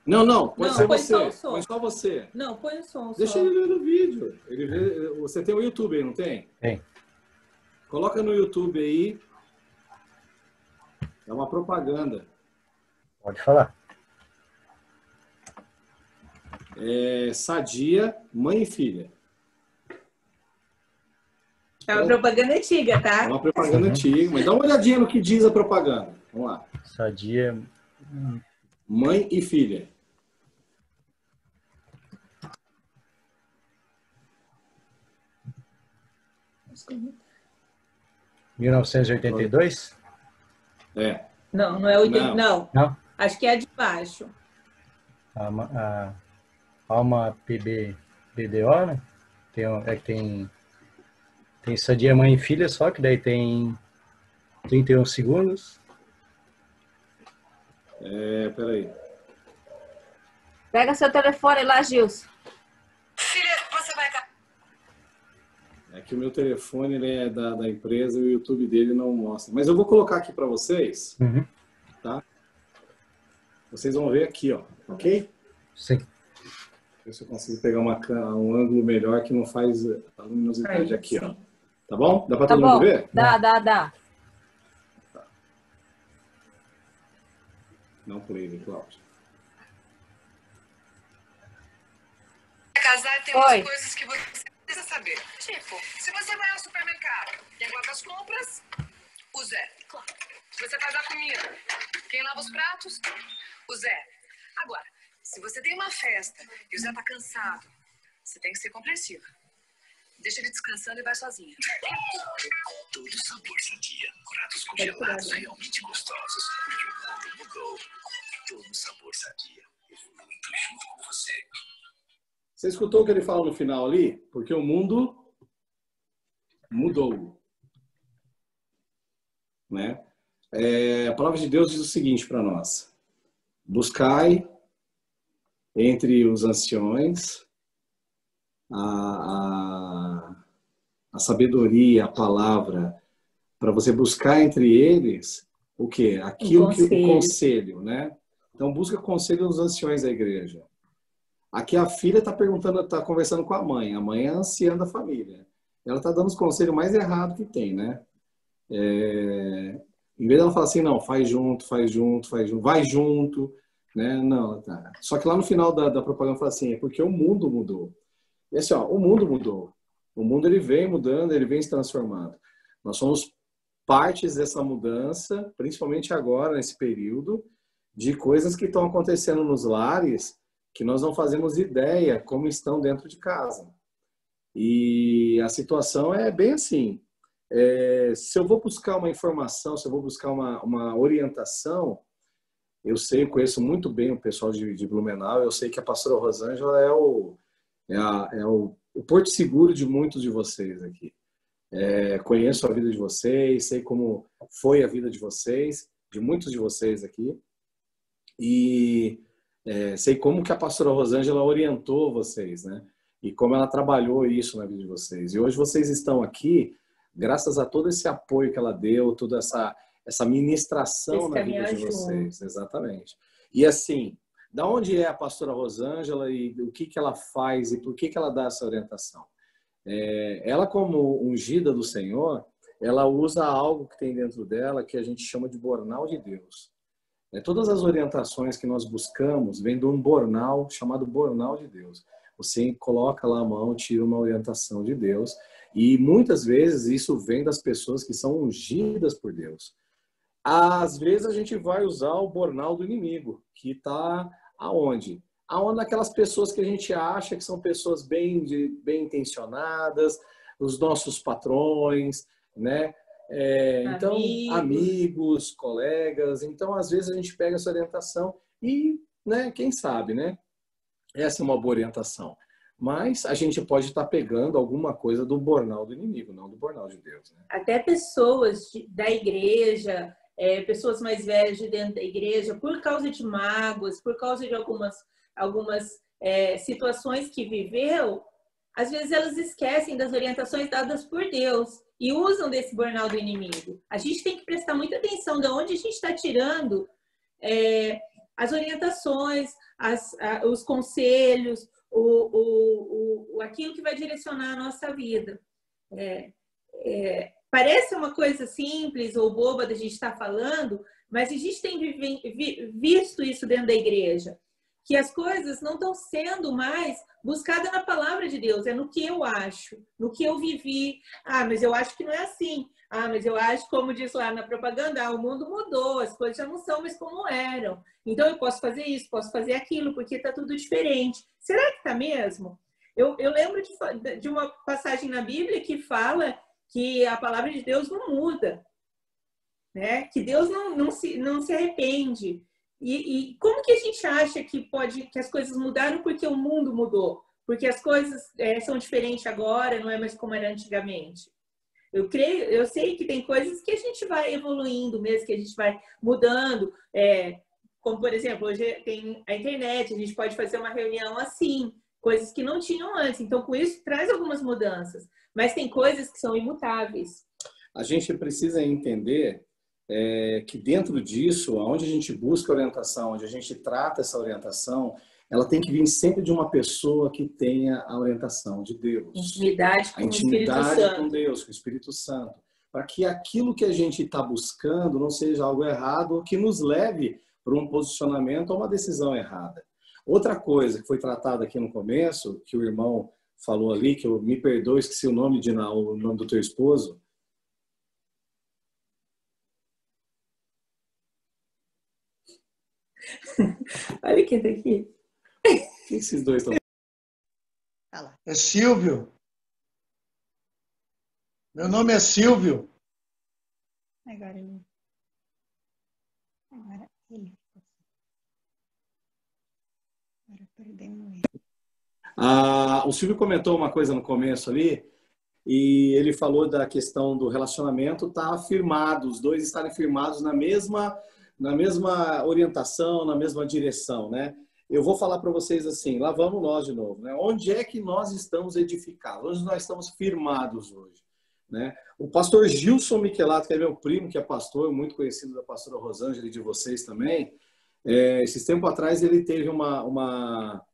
Não, pode ser você. Põe só você. Não, põe o som. Deixa ele ver no vídeo. Você tem o YouTube aí, não tem? Tem. Coloca no YouTube aí. É uma propaganda. Pode falar. É Sadia, mãe e filha. É uma propaganda antiga, tá? É uma propaganda antiga, mas dá uma olhadinha no que diz a propaganda. Vamos lá. Sadia. Mãe e filha. Sim. 1982? É. Não, não é 80. Não. Não? Acho que é a de baixo. A Alma BDO, né? Tem Sadia Mãe e Filha só, que daí tem 31 segundos. Peraí. Pega seu telefone lá, Gilson. Filha, você vai... É que o meu telefone ele é da empresa e o YouTube dele não mostra. Mas eu vou colocar aqui para vocês, tá? Vocês vão ver aqui, ó. Ok? Sim. Ver se eu consigo pegar um ângulo melhor que não faz a luminosidade aqui, ó. Tá bom? Dá para todo mundo ver? Dá. Tá. Não play, Cláudio. Casar tem umas coisas que você precisa saber. Tipo, se você vai ao supermercado, quem guarda as compras? O Zé. Claro. Se você faz a comida, quem lava os pratos? O Zé. Agora, se você tem uma festa e o Zé tá cansado, você tem que ser compreensiva. Deixa ele descansando e vai sozinha. Todo sabor Sadia. Pratos congelados realmente gostosos. Porque o mundo mudou. Todo sabor Sadia. Muito junto com você. Você escutou o que ele fala no final ali? Porque o mundo mudou. Né? A palavra de Deus diz o seguinte para nós. Buscai entre os anciões a sabedoria, a palavra, para você buscar entre eles o quê? Aquilo que o conselho, né? Então busca conselho dos anciões da igreja. Aqui a filha está perguntando, está conversando com a mãe é a anciã da família. Ela está dando os conselhos mais errados que tem, né? Em vez dela falar assim, não, faz junto, vai junto, né? Não, tá. Só que lá no final da propaganda fala assim, é porque o mundo mudou. E assim, ó, o mundo mudou. O mundo ele vem mudando, ele vem se transformando. Nós somos partes dessa mudança, principalmente agora, nesse período, de coisas que estão acontecendo nos lares que nós não fazemos ideia como estão dentro de casa. E a situação é bem assim. Se eu vou buscar uma informação, se eu vou buscar uma orientação, eu conheço muito bem o pessoal de Blumenau, eu sei que a pastora Rosângela é o porto seguro de muitos de vocês aqui. Conheço a vida de vocês, sei como foi a vida de vocês, de muitos de vocês aqui, e sei como que a pastora Rosângela orientou vocês, né? E como ela trabalhou isso na vida de vocês. E hoje vocês estão aqui graças a todo esse apoio que ela deu, toda essa ministração na vida de vocês. Exatamente. E assim, da onde é a pastora Rosângela e o que ela faz e por que ela dá essa orientação? Ela, como ungida do Senhor, ela usa algo que tem dentro dela que a gente chama de bornal de Deus. Todas as orientações que nós buscamos vêm de um bornal chamado bornal de Deus. Você coloca lá a mão, tira uma orientação de Deus e muitas vezes isso vem das pessoas que são ungidas por Deus. Às vezes a gente vai usar o bornal do inimigo, que está aonde? Aquelas pessoas que a gente acha que são pessoas bem intencionadas, os nossos patrões, né? Então, amigos, colegas. Então, às vezes a gente pega essa orientação e, né, quem sabe, né? Essa é uma boa orientação. Mas a gente pode estar pegando alguma coisa do bornal do inimigo, não do bornal de Deus. Né? Até pessoas da igreja, pessoas mais velhas de dentro da igreja, por causa de mágoas, por causa de algumas situações que viveu, às vezes elas esquecem das orientações dadas por Deus e usam desse bornal do inimigo. A gente tem que prestar muita atenção de onde a gente está tirando as orientações, os conselhos, aquilo que vai direcionar a nossa vida. parece uma coisa simples ou boba da gente estar falando, mas a gente tem visto isso dentro da igreja, que as coisas não estão sendo mais buscadas na palavra de Deus, é no que eu acho, no que eu vivi. Ah, mas eu acho que não é assim. Ah, mas eu acho, como diz lá na propaganda, o mundo mudou, as coisas já não são mais como eram. Então eu posso fazer isso, posso fazer aquilo, porque está tudo diferente. Será que está mesmo? Eu lembro de uma passagem na Bíblia que fala que a palavra de Deus não muda, né? Que Deus não se arrepende. E como que a gente acha que as coisas mudaram porque o mundo mudou? Porque as coisas são diferentes agora, não é mais como era antigamente. Eu sei que tem coisas que a gente vai evoluindo mesmo, que a gente vai mudando. Como, por exemplo, hoje tem a internet, a gente pode fazer uma reunião assim, coisas que não tinham antes. Então, com isso, traz algumas mudanças. Mas tem coisas que são imutáveis. A gente precisa entender que dentro disso, onde a gente busca orientação, onde a gente trata essa orientação, ela tem que vir sempre de uma pessoa que tenha a orientação de Deus. Intimidade com a intimidade com Deus, com o Espírito Santo. Para que aquilo que a gente está buscando não seja algo errado ou que nos leve para um posicionamento ou uma decisão errada. Outra coisa que foi tratada aqui no começo, que o irmão falou ali, que eu me perdoe, esqueci o nome do teu esposo. Olha quem tá aqui. Quem esses dois estão? É Silvio. Meu nome é Silvio. Agora ele. Agora perdemos ele. O Silvio comentou uma coisa no começo ali, e ele falou da questão do relacionamento estar firmado, os dois estarem firmados na mesma orientação, na mesma direção, né? Eu vou falar para vocês assim, lá vamos nós de novo, né? Onde é que nós estamos edificados? Onde nós estamos firmados hoje, né? O pastor Gilson Michelato, que é meu primo, que é pastor, muito conhecido da pastora Rosângela e de vocês também, esses tempos atrás ele teve uma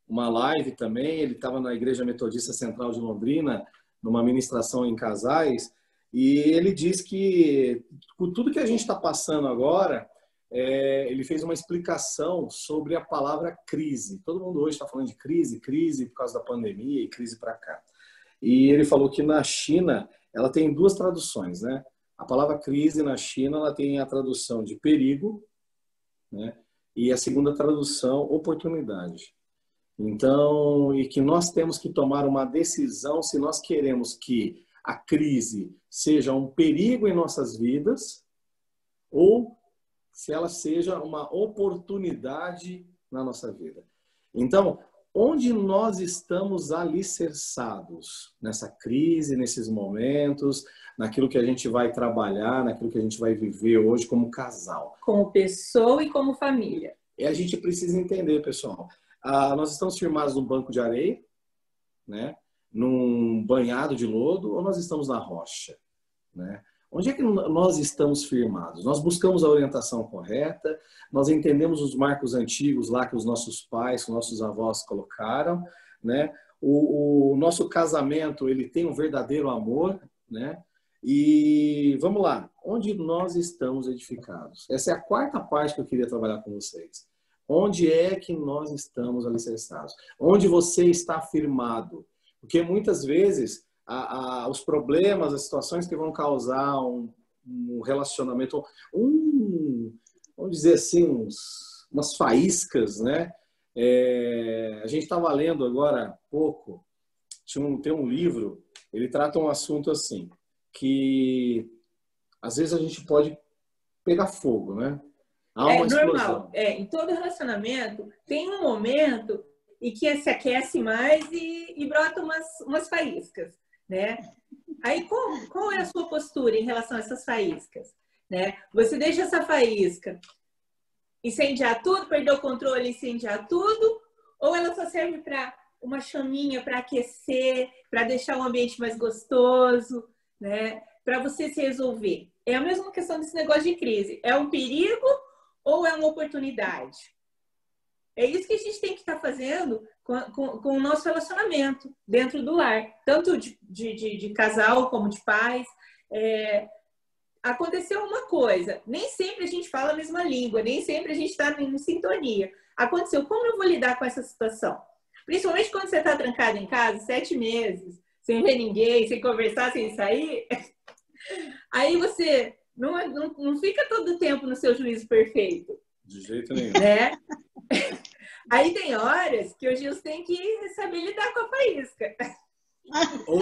live também, ele estava na Igreja Metodista Central de Londrina, numa ministração em casais, e ele diz que com tudo que a gente está passando agora, ele fez uma explicação sobre a palavra crise. Todo mundo hoje está falando de crise por causa da pandemia e crise para cá. E ele falou que na China, ela tem duas traduções, né? A palavra crise na China, ela tem a tradução de perigo, né? E a segunda tradução, oportunidade. Então, e que nós temos que tomar uma decisão se nós queremos que a crise seja um perigo em nossas vidas ou se ela seja uma oportunidade na nossa vida. Então, onde nós estamos alicerçados nessa crise, nesses momentos, naquilo que a gente vai trabalhar, naquilo que a gente vai viver hoje como casal. Como pessoa e como família. E a gente precisa entender, pessoal. Nós estamos firmados num banco de areia, né? Num banhado de lodo, ou nós estamos na rocha, né? Onde é que nós estamos firmados? Nós buscamos a orientação correta, nós entendemos os marcos antigos lá que os nossos pais, que os nossos avós colocaram, né? O nosso casamento, ele tem um verdadeiro amor, né? E vamos lá, onde nós estamos edificados? Essa é a quarta parte que eu queria trabalhar com vocês. Onde é que nós estamos alicerçados? Onde você está firmado? Porque muitas vezes os problemas, as situações que vão causar um relacionamento, vamos dizer assim, umas faíscas, né? A gente estava lendo agora há pouco, tem um livro, ele trata um assunto assim, que às vezes a gente pode pegar fogo, né? Há uma explosão. Normal. Em todo relacionamento tem um momento em que se aquece mais e brota umas faíscas, né? Aí qual é a sua postura em relação a essas faíscas, né? Você deixa essa faísca incendiar tudo, perder o controle, incendiar tudo, ou ela só serve para uma chaminha para aquecer, para deixar o ambiente mais gostoso, né? Para você se resolver. É a mesma questão desse negócio de crise. É um perigo ou é uma oportunidade? É isso que a gente tem que estar fazendo com o nosso relacionamento dentro do lar, tanto de casal como de pais. Aconteceu uma coisa, nem sempre a gente fala a mesma língua, nem sempre a gente está em sintonia. Aconteceu, como eu vou lidar com essa situação? Principalmente quando você está trancado em casa, 7 meses, sem ver ninguém, sem conversar, sem sair. Aí você não fica todo o tempo no seu juízo perfeito. De jeito nenhum. Né? Aí tem horas que o Gilson tem que saber lidar com a faísca. Ou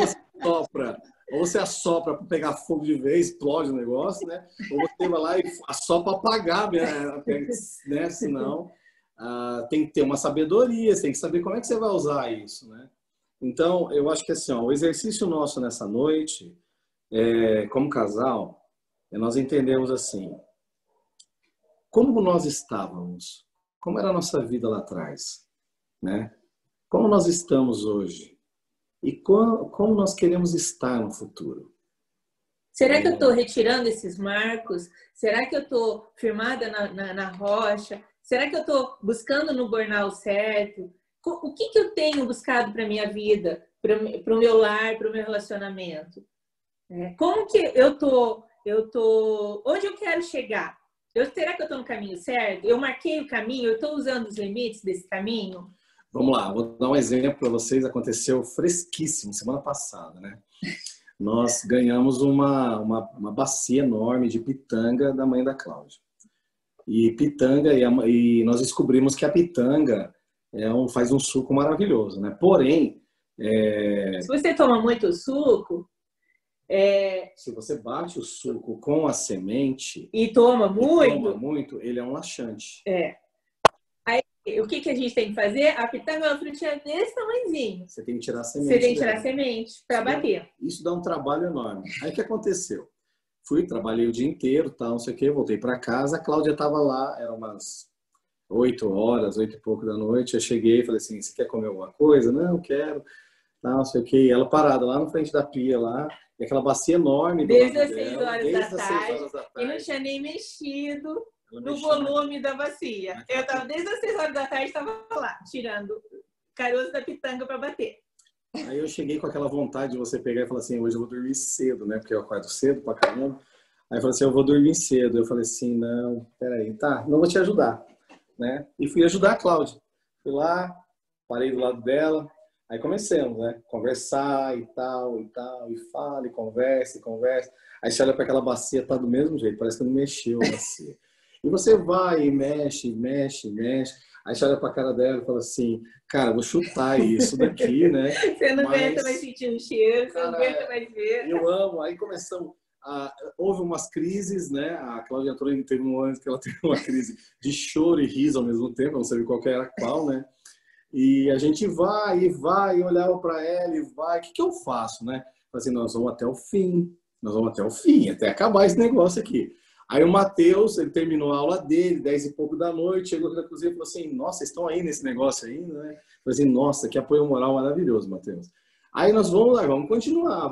você assopra para pegar fogo de vez, explode o negócio, né? Ou você vai lá e assopra para apagar, né? Senão tem que ter uma sabedoria, você tem que saber como é que você vai usar isso, né? Então, eu acho que assim, o exercício nosso nessa noite, como casal, nós entendemos assim, como nós estávamos, como era a nossa vida lá atrás, né? Como nós estamos hoje e como nós queremos estar no futuro. Será que eu estou retirando esses marcos? Será que eu estou firmada na rocha? Será que eu estou buscando no burnout certo? O que eu tenho buscado para a minha vida, para o meu lar, para o meu relacionamento? Como que eu tô, onde eu quero chegar? Será que eu estou no caminho certo? Eu marquei o caminho? Eu estou usando os limites desse caminho? Vamos lá, vou dar um exemplo para vocês. Aconteceu fresquíssimo, semana passada, né? Nós ganhamos uma bacia enorme de pitanga da mãe da Cláudia. E pitanga, e nós descobrimos que a pitanga faz um suco maravilhoso, né? Porém... Se você toma muito suco... Se você bate o suco com a semente... E toma muito... ele é um laxante. Aí, o que a gente tem que fazer? A pitanga é uma frutinha desse tamanhozinho. Você tem que tirar a semente. Você tem que tirar a semente para bater. Isso dá um trabalho enorme. Aí o que aconteceu? Trabalhei o dia inteiro, tal, não sei o quê, voltei para casa, a Cláudia estava lá, eram umas 8 horas, 8 e pouco da noite, eu cheguei e falei assim, você quer comer alguma coisa? Não, quero, tal, não sei o quê. E ela parada lá na frente da pia, lá, e aquela bacia enorme. Desde as 6 horas da tarde, e não tinha nem mexido no volume da bacia. Eu estava desde as 6 horas da tarde, estava lá, tirando caroço da pitanga para bater. Aí eu cheguei com aquela vontade de você pegar e falar assim, hoje eu vou dormir cedo, né? Porque eu acordo cedo pra caramba. Aí eu falei assim, eu vou dormir cedo. Eu falei assim, não, peraí, tá, não vou te ajudar, né? E fui ajudar a Cláudia. Fui lá, parei do lado dela, aí começamos, né? Conversar e tal, e fala, e conversa, e conversa. Aí você olha para aquela bacia, tá do mesmo jeito, parece que não mexeu a bacia. E você vai e mexe, mexe, mexe. Aí você olha pra cara dela e fala assim, cara, vou chutar isso daqui, né? Você não aguenta mais sentir o cheiro, você não aguenta mais ver. Eu amo. Aí começamos, houve umas crises, né? A Cláudia entrou e teve um ano que ela teve uma crise de choro e riso ao mesmo tempo, eu não sabia qual que era qual, né? E a gente vai, e olhava para ela e vai, o que eu faço, né? Falei assim, nós vamos até o fim, até acabar esse negócio aqui. Aí o Matheus, ele terminou a aula dele, 10 e pouco da noite, chegou na cozinha e falou assim, nossa, vocês estão aí nesse negócio ainda, né? Eu falei assim, nossa, que apoio moral maravilhoso, Matheus. Aí nós vamos lá, vamos continuar.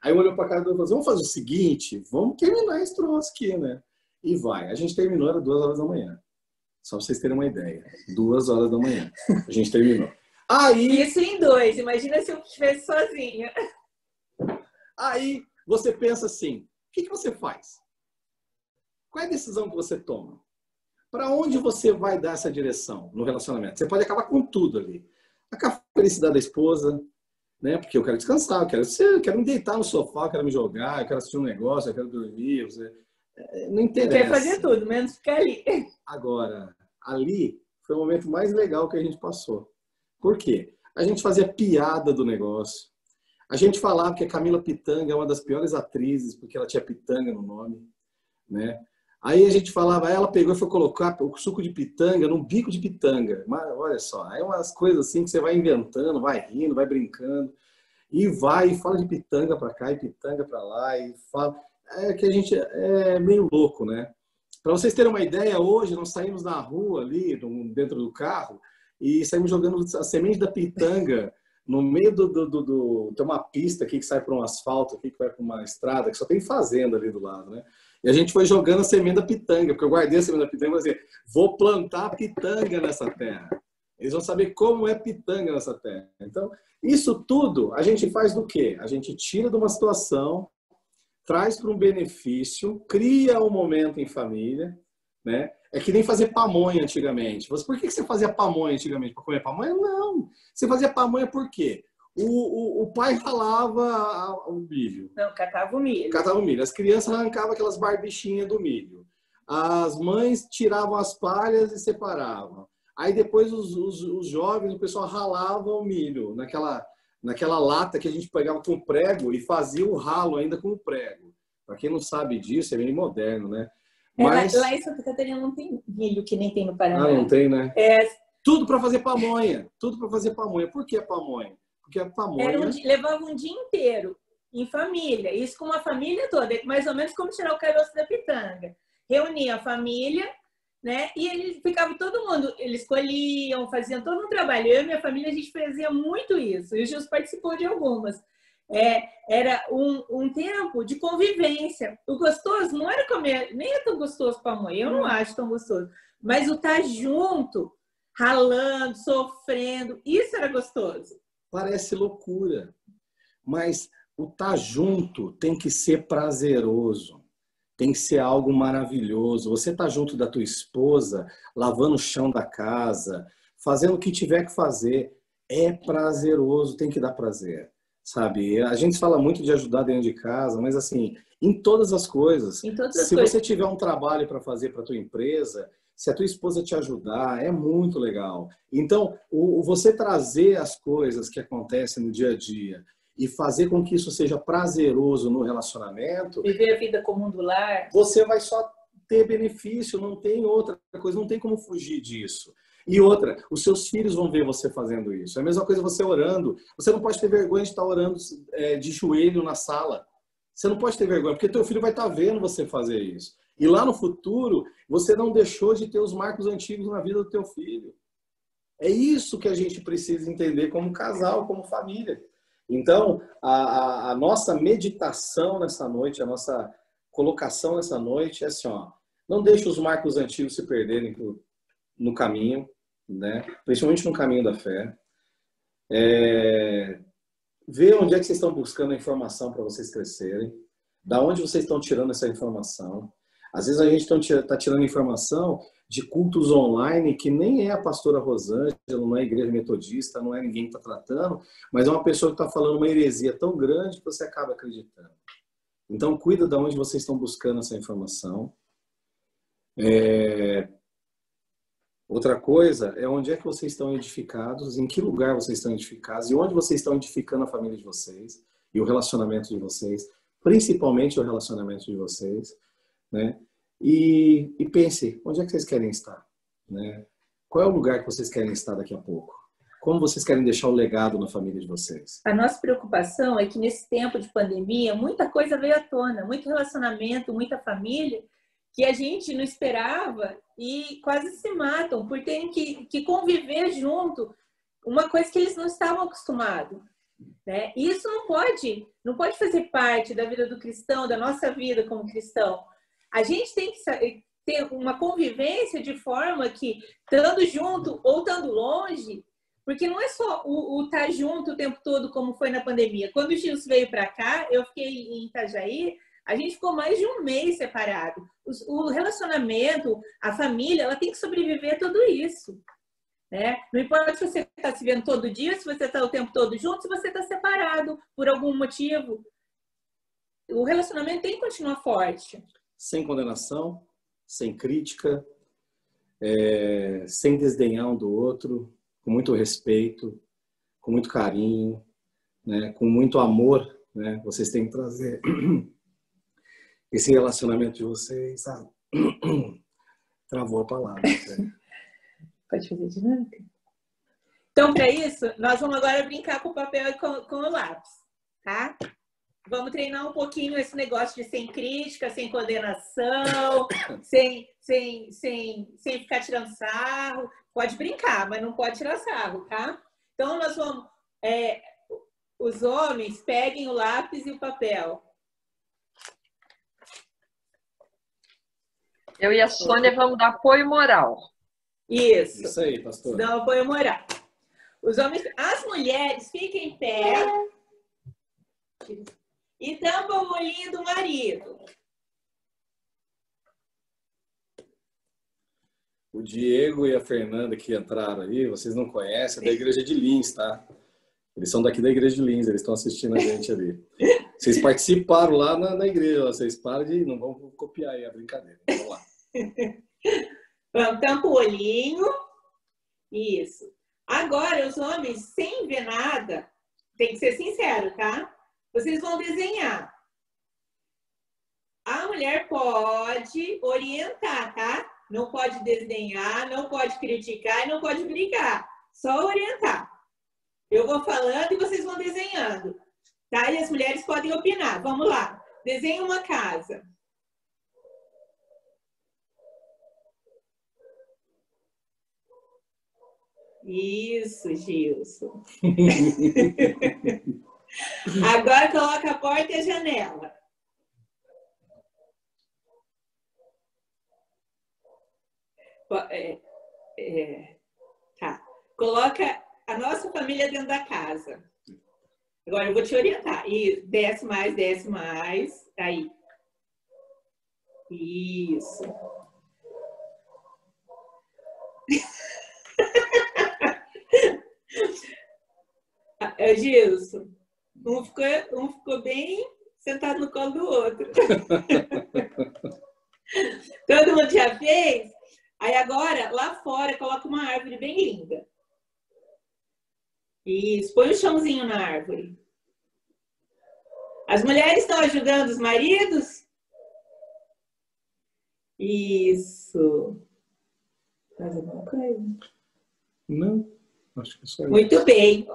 Aí eu olhou para a cara e falou assim, vamos fazer o seguinte, vamos terminar esse troço aqui, né? E vai. A gente terminou, era 2 horas da manhã. Só para vocês terem uma ideia. 2 horas da manhã. A gente terminou. Aí... Isso em 2, imagina se eu estivesse sozinha. Aí você pensa assim, o que você faz? Qual é a decisão que você toma? Para onde você vai dar essa direção no relacionamento? Você pode acabar com tudo ali. A felicidade da esposa, né? Porque eu quero descansar, eu quero me deitar no sofá, eu quero me jogar, eu quero assistir um negócio, eu quero dormir. Não interessa. Quer fazer tudo, menos ficar ali. Agora, ali foi o momento mais legal que a gente passou. Por quê? A gente fazia piada do negócio. A gente falava que a Camila Pitanga é uma das piores atrizes, porque ela tinha pitanga no nome, né? Aí a gente falava, ela pegou e foi colocar o suco de pitanga num bico de pitanga. Mas olha só, é umas coisas assim que você vai inventando, vai rindo, vai brincando. E vai e fala de pitanga para cá e pitanga para lá. E fala... É que a gente é meio louco, né? Para vocês terem uma ideia, hoje nós saímos na rua ali, dentro do carro, e saímos jogando a semente da pitanga no meio tem uma pista aqui que sai para um asfalto, aqui que vai para uma estrada, que só tem fazenda ali do lado, né? E a gente foi jogando a semente da pitanga, porque eu guardei a semente da pitanga e falei assim, vou plantar pitanga nessa terra. Eles vão saber como é pitanga nessa terra. Então, isso tudo a gente faz do quê? A gente tira de uma situação, traz para um benefício, cria um momento em família, né? É que nem fazer pamonha antigamente. Por que você fazia pamonha antigamente? Para comer pamonha? Não. Você fazia pamonha por quê? O pai ralava o milho. Não, catava o milho. Catava o milho. As crianças arrancavam aquelas barbichinhas do milho. As mães tiravam as palhas e separavam. Aí depois os jovens, o pessoal ralava o milho naquela lata que a gente pegava com prego e fazia o ralo ainda com o prego. Para quem não sabe disso, é bem moderno, né? Mas... Lá em Santa Catarina não tem milho que nem tem no Paraná. Ah, não tem, né? É... Tudo para fazer pamonha. Tudo para fazer pamonha. Por que pamonha? Porque a pamonha... levava um dia inteiro em família. Isso com uma família toda. Mais ou menos como tirar o caroço da pitanga. Reunia a família, né? E eles ficavam todo mundo... Eles escolhiam, faziam todo um trabalho. Eu e minha família, a gente fazia muito isso. E o Gilson participou de algumas. Era um tempo de convivência. O gostoso não era comer, nem é tão gostoso pamonha, eu não acho tão gostoso, mas o estar junto, ralando, sofrendo, isso era gostoso. Parece loucura, mas o estar junto tem que ser prazeroso, tem que ser algo maravilhoso. Você está junto da tua esposa, lavando o chão da casa, fazendo o que tiver que fazer, é prazeroso, tem que dar prazer. Sabe, a gente fala muito de ajudar dentro de casa, mas assim, em todas as coisas. Se você tiver um trabalho para fazer para a tua empresa, se a tua esposa te ajudar, é muito legal. Então, você trazer as coisas que acontecem no dia a dia e fazer com que isso seja prazeroso no relacionamento... Viver a vida comum do lar. Você vai só ter benefício, não tem outra coisa, não tem como fugir disso. E outra, os seus filhos vão ver você fazendo isso. É a mesma coisa você orando. Você não pode ter vergonha de estar orando de joelho na sala. Você não pode ter vergonha, porque teu filho vai estar vendo você fazer isso. E lá no futuro, você não deixou de ter os marcos antigos na vida do teu filho. É isso que a gente precisa entender como casal, como família. Então, a nossa meditação nessa noite, a nossa colocação nessa noite é assim, ó, não deixe os marcos antigos se perderem no caminho, né? Principalmente no caminho da fé. Ver onde é que vocês estão buscando a informação para vocês crescerem, da onde vocês estão tirando essa informação. Às vezes a gente está tirando informação de cultos online que nem é a pastora Rosângela, não é a igreja metodista, não é ninguém que está tratando, mas é uma pessoa que está falando uma heresia tão grande que você acaba acreditando. Então cuida de onde vocês estão buscando essa informação. Outra coisa é onde é que vocês estão edificados, em que lugar vocês estão edificados e onde vocês estão edificando a família de vocês e o relacionamento de vocês, principalmente o relacionamento de vocês, né? E pense, onde é que vocês querem estar, né? Qual é o lugar que vocês querem estar daqui a pouco? Como vocês querem deixar o legado na família de vocês? A nossa preocupação é que nesse tempo de pandemia, muita coisa veio à tona, muito relacionamento, muita família, que a gente não esperava e quase se matam por terem que conviver junto, uma coisa que eles não estavam acostumados, né? E isso não pode fazer parte da vida do cristão, da nossa vida como cristão. A gente tem que ter uma convivência de forma que, estando junto ou estando longe, porque não é só o estar junto o tempo todo como foi na pandemia. Quando o Gilson veio para cá, eu fiquei em Itajaí, a gente ficou mais de um mês separado. O relacionamento, a família, ela tem que sobreviver a tudo isso, né? Não importa se você está se vendo todo dia, se você está o tempo todo junto, se você está separado por algum motivo. O relacionamento tem que continuar forte. Sem condenação, sem crítica, sem desdenhar um do outro, com muito respeito, com muito carinho, né? Com muito amor, né? Vocês têm que trazer esse relacionamento de vocês, sabe? Travou a palavra. Né? Pode fazer dinâmica? Então, para isso, nós vamos agora brincar com o papel e com o lápis, tá? Vamos treinar um pouquinho esse negócio de sem crítica, sem condenação, sem ficar tirando sarro. Pode brincar, mas não pode tirar sarro, tá? Então, nós vamos... os homens peguem o lápis e o papel. Eu e a Sônia vamos dar apoio moral. Isso. Isso aí, pastor. Dá um apoio moral. Os homens, as mulheres fiquem em pé e tampam o olhinho do marido. O Diego e a Fernanda que entraram aí, vocês não conhecem, é da igreja de Lins, tá? Eles são daqui da igreja de Lins, eles estão assistindo a gente ali. Vocês participaram lá na igreja, vocês param de... Não vão copiar aí a brincadeira. Vamos lá. Vamos, tampa o olhinho. Isso. Agora, os homens, sem ver nada, tem que ser sincero, tá? Vocês vão desenhar. A mulher pode orientar, tá? Não pode desdenhar, não pode criticar e não pode brigar. Só orientar. Eu vou falando e vocês vão desenhando. Tá? E as mulheres podem opinar. Vamos lá. Desenhe uma casa. Isso, Gilson. Agora coloca a porta e a janela. Tá. Coloca a nossa família dentro da casa. Agora eu vou te orientar. Isso. Desce mais. Aí. Isso. Gilson, um ficou bem sentado no colo do outro. Todo mundo já fez? Aí agora, lá fora, coloca uma árvore bem linda. Isso, põe um chãozinho na árvore. As mulheres estão ajudando os maridos? Isso. Faz alguma coisa? Não, acho que é só isso. Muito bem.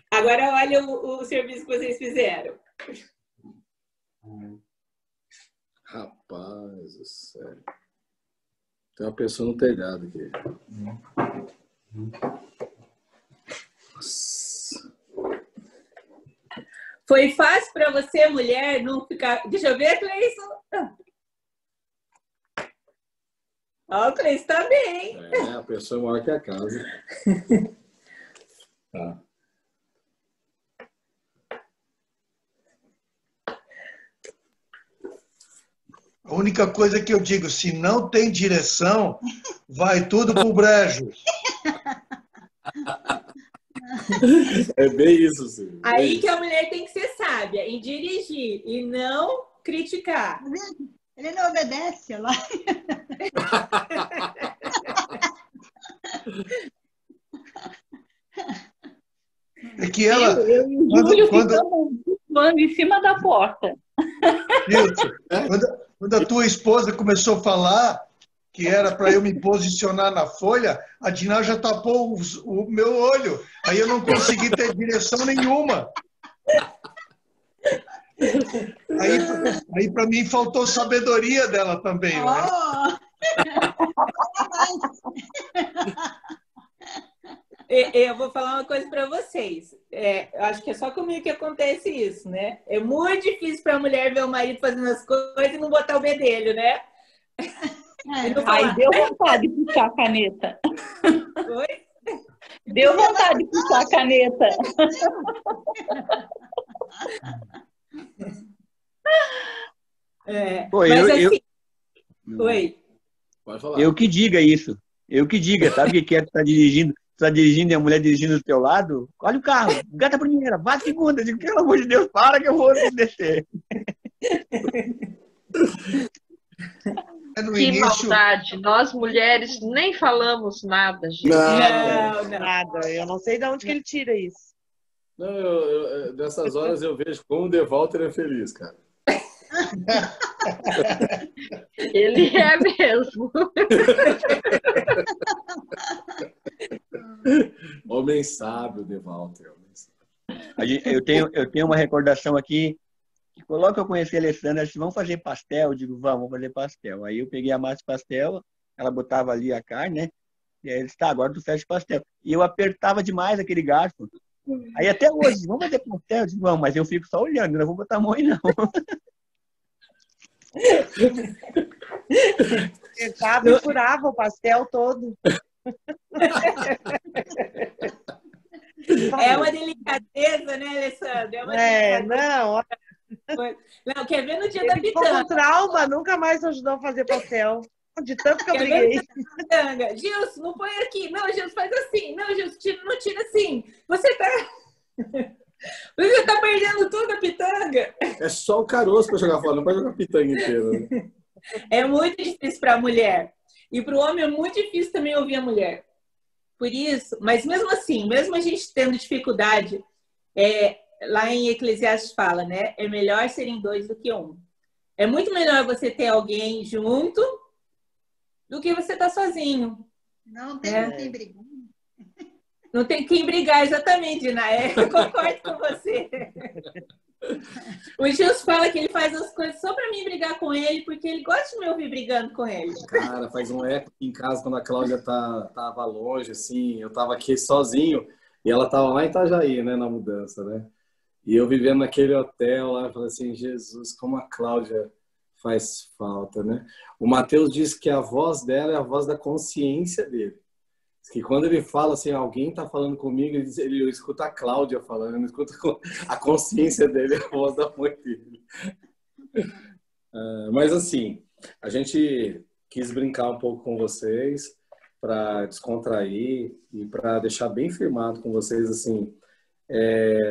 Agora olha o serviço que vocês fizeram. Rapaz do céu. Tem uma pessoa no telhado aqui. Nossa. Foi fácil para você, mulher, não ficar... Deixa eu ver, Cleison. Ó, o Cleison está bem. É, a pessoa é maior que a casa. Tá. A única coisa que eu digo, se não tem direção, vai tudo pro brejo. É bem isso, Silvio. Aí que a mulher tem que ser sábia em dirigir e não criticar. Ele não obedece, olha lá. É que ela... Eu e o Júlio ficamos voando em cima da porta. Quando a tua esposa começou a falar que era para eu me posicionar na folha, a Diná já tapou o meu olho. Aí eu não consegui ter direção nenhuma. Aí para mim faltou sabedoria dela também. Né? Eu vou falar uma coisa para vocês. Eu acho que é só comigo que acontece isso, né? É muito difícil para a mulher ver o marido fazendo as coisas e não botar o bedelho, né? Aí deu vontade de puxar a caneta. Oi? Deu vontade de puxar a caneta. Pô, mas assim... Oi. Pode falar. Eu que diga isso. Eu que diga. Sabe o que é que tá dirigindo e a mulher dirigindo do teu lado? Olha o carro. Gata a primeira, vá a segunda. Eu digo, pelo amor de Deus, para que eu vou descer. Que início... maldade. Nós, mulheres, nem falamos nada, gente. Não. Nada. Eu não sei de onde que ele tira isso. Não, nessas horas eu vejo como o De Walter é feliz, cara. Ele é mesmo. Homem sábio, De Walter. Eu tenho uma recordação aqui. Logo que eu conheci a Alessandra, ela disse, vamos fazer pastel? Eu digo, vamos fazer pastel. Aí eu peguei a massa de pastel, ela botava ali a carne, né? E aí ele disse, tá, agora tu fecha o pastel. E eu apertava demais aquele garfo. Aí até hoje, vamos fazer pastel? Eu digo, vamos, mas eu fico só olhando, não vou botar a mão aí, não. Apertava e furava o pastel todo. É uma delicadeza, né, Alessandra? É uma delicadeza. Não, quer ver no dia da Ficou pitanga? com trauma, nunca mais ajudou a fazer pastel. De tanto que eu briguei. Gilson, não põe aqui. Não, Gilson, faz assim. Não, Gilson, não tira assim. Você tá perdendo tudo a pitanga. É só o caroço para jogar fora, não pode jogar a pitanga inteira. Né? É muito difícil para a mulher. E para o homem é muito difícil também ouvir a mulher. Por isso, mas mesmo assim, mesmo a gente tendo dificuldade, lá em Eclesiastes fala, né? É melhor serem dois do que um. É muito melhor você ter alguém junto do que você estar sozinho. Não tem com quem brigar. Não tem quem brigar, exatamente, Dina. Eu concordo com você. O Gilson fala que ele faz as coisas só para mim brigar com ele, porque ele gosta de me ouvir brigando com ele. Cara, faz um eco aqui em casa quando a Cláudia tava longe, assim. Eu tava aqui sozinho e ela tava lá em Itajaí, né, na mudança, né? E eu vivendo naquele hotel lá, eu falei assim, Jesus, como a Cláudia faz falta, né? O Mateus disse que a voz dela é a voz da consciência dele. Que quando ele fala assim, alguém está falando comigo, ele escuta a Cláudia falando, ele escuta a consciência dele, a voz da mãe dele. Mas assim, a gente quis brincar um pouco com vocês para descontrair e para deixar bem firmado com vocês assim,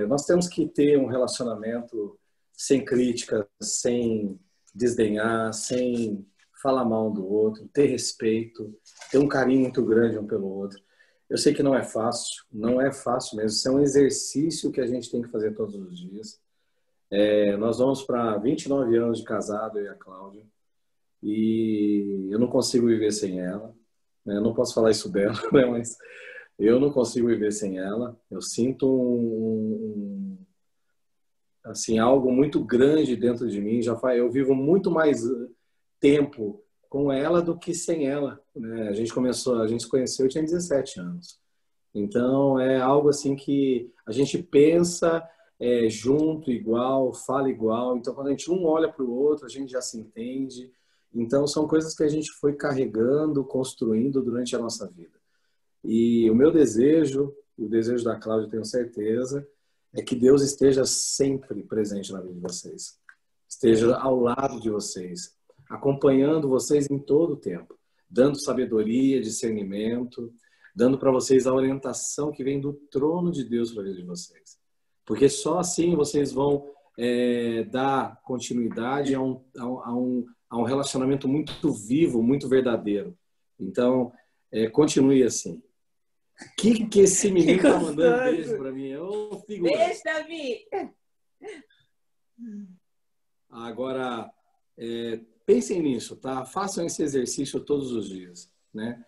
nós temos que ter um relacionamento sem crítica, sem desdenhar, sem falar mal um do outro, ter respeito, ter um carinho muito grande um pelo outro. Eu sei que não é fácil mesmo. Isso é um exercício que a gente tem que fazer todos os dias. Nós vamos para 29 anos de casado, eu e a Cláudia, e eu não consigo viver sem ela. Eu não posso falar isso dela, né? Mas eu não consigo viver sem ela. Eu sinto assim, algo muito grande dentro de mim. Eu vivo muito mais tempo com ela do que sem ela, né? A gente se conheceu, eu tinha 17 anos. Então é algo assim que a gente pensa junto, igual, fala igual. Então quando a gente um olha para o outro, a gente já se entende. Então são coisas que a gente foi carregando, construindo durante a nossa vida. E o meu desejo, o desejo da Cláudia, tenho certeza, é que Deus esteja sempre presente na vida de vocês. Esteja ao lado de vocês, acompanhando vocês em todo o tempo, dando sabedoria, discernimento, dando para vocês a orientação que vem do trono de Deus para a vida de vocês. Porque só assim vocês vão dar continuidade a um relacionamento muito vivo, muito verdadeiro. Então, continue assim. Que esse menino tá mandando beijo para mim? Beijo, Davi! Agora, pensem nisso, tá? Façam esse exercício todos os dias, né?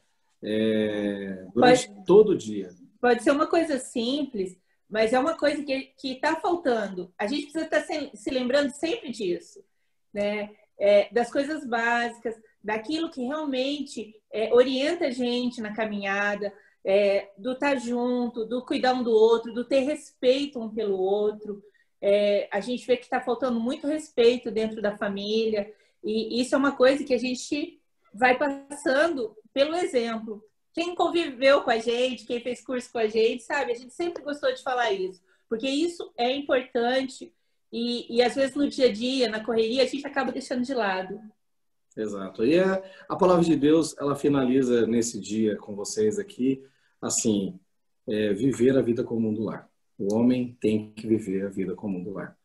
Durante todo o dia. Pode ser uma coisa simples, mas é uma coisa que está faltando. A gente precisa estar se lembrando sempre disso, né? Das coisas básicas, daquilo que realmente orienta a gente na caminhada, do estar junto, do cuidar um do outro, do ter respeito um pelo outro. A gente vê que está faltando muito respeito dentro da família, e isso é uma coisa que a gente vai passando pelo exemplo. Quem conviveu com a gente, quem fez curso com a gente, sabe? A gente sempre gostou de falar isso, porque isso é importante e às vezes no dia a dia, na correria, a gente acaba deixando de lado. Exato. E a palavra de Deus, ela finaliza nesse dia com vocês aqui, assim, viver a vida comum do lar. O homem tem que viver a vida comum do lar.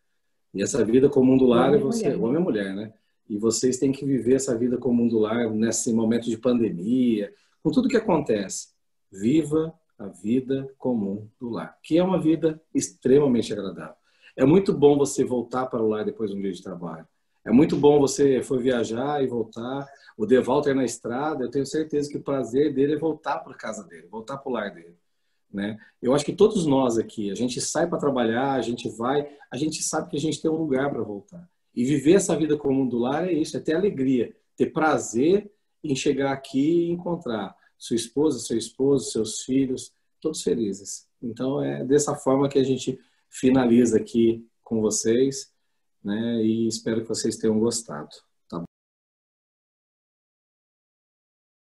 E essa vida comum do lar o homem é mulher, né? E vocês têm que viver essa vida comum do lar nesse momento de pandemia, com tudo que acontece. Viva a vida comum do lar, que é uma vida extremamente agradável. É muito bom você voltar para o lar depois de um dia de trabalho. É muito bom você for viajar e voltar. O De Walter na estrada, eu tenho certeza que o prazer dele é voltar para a casa dele, voltar para o lar dele. Né? Eu acho que todos nós aqui, a gente sai para trabalhar, a gente sabe que a gente tem um lugar para voltar. E viver essa vida comum do lar é isso, é ter alegria, ter prazer em chegar aqui e encontrar sua esposa, seu esposo, seus filhos, todos felizes. Então é dessa forma que a gente finaliza aqui com vocês, né? E espero que vocês tenham gostado.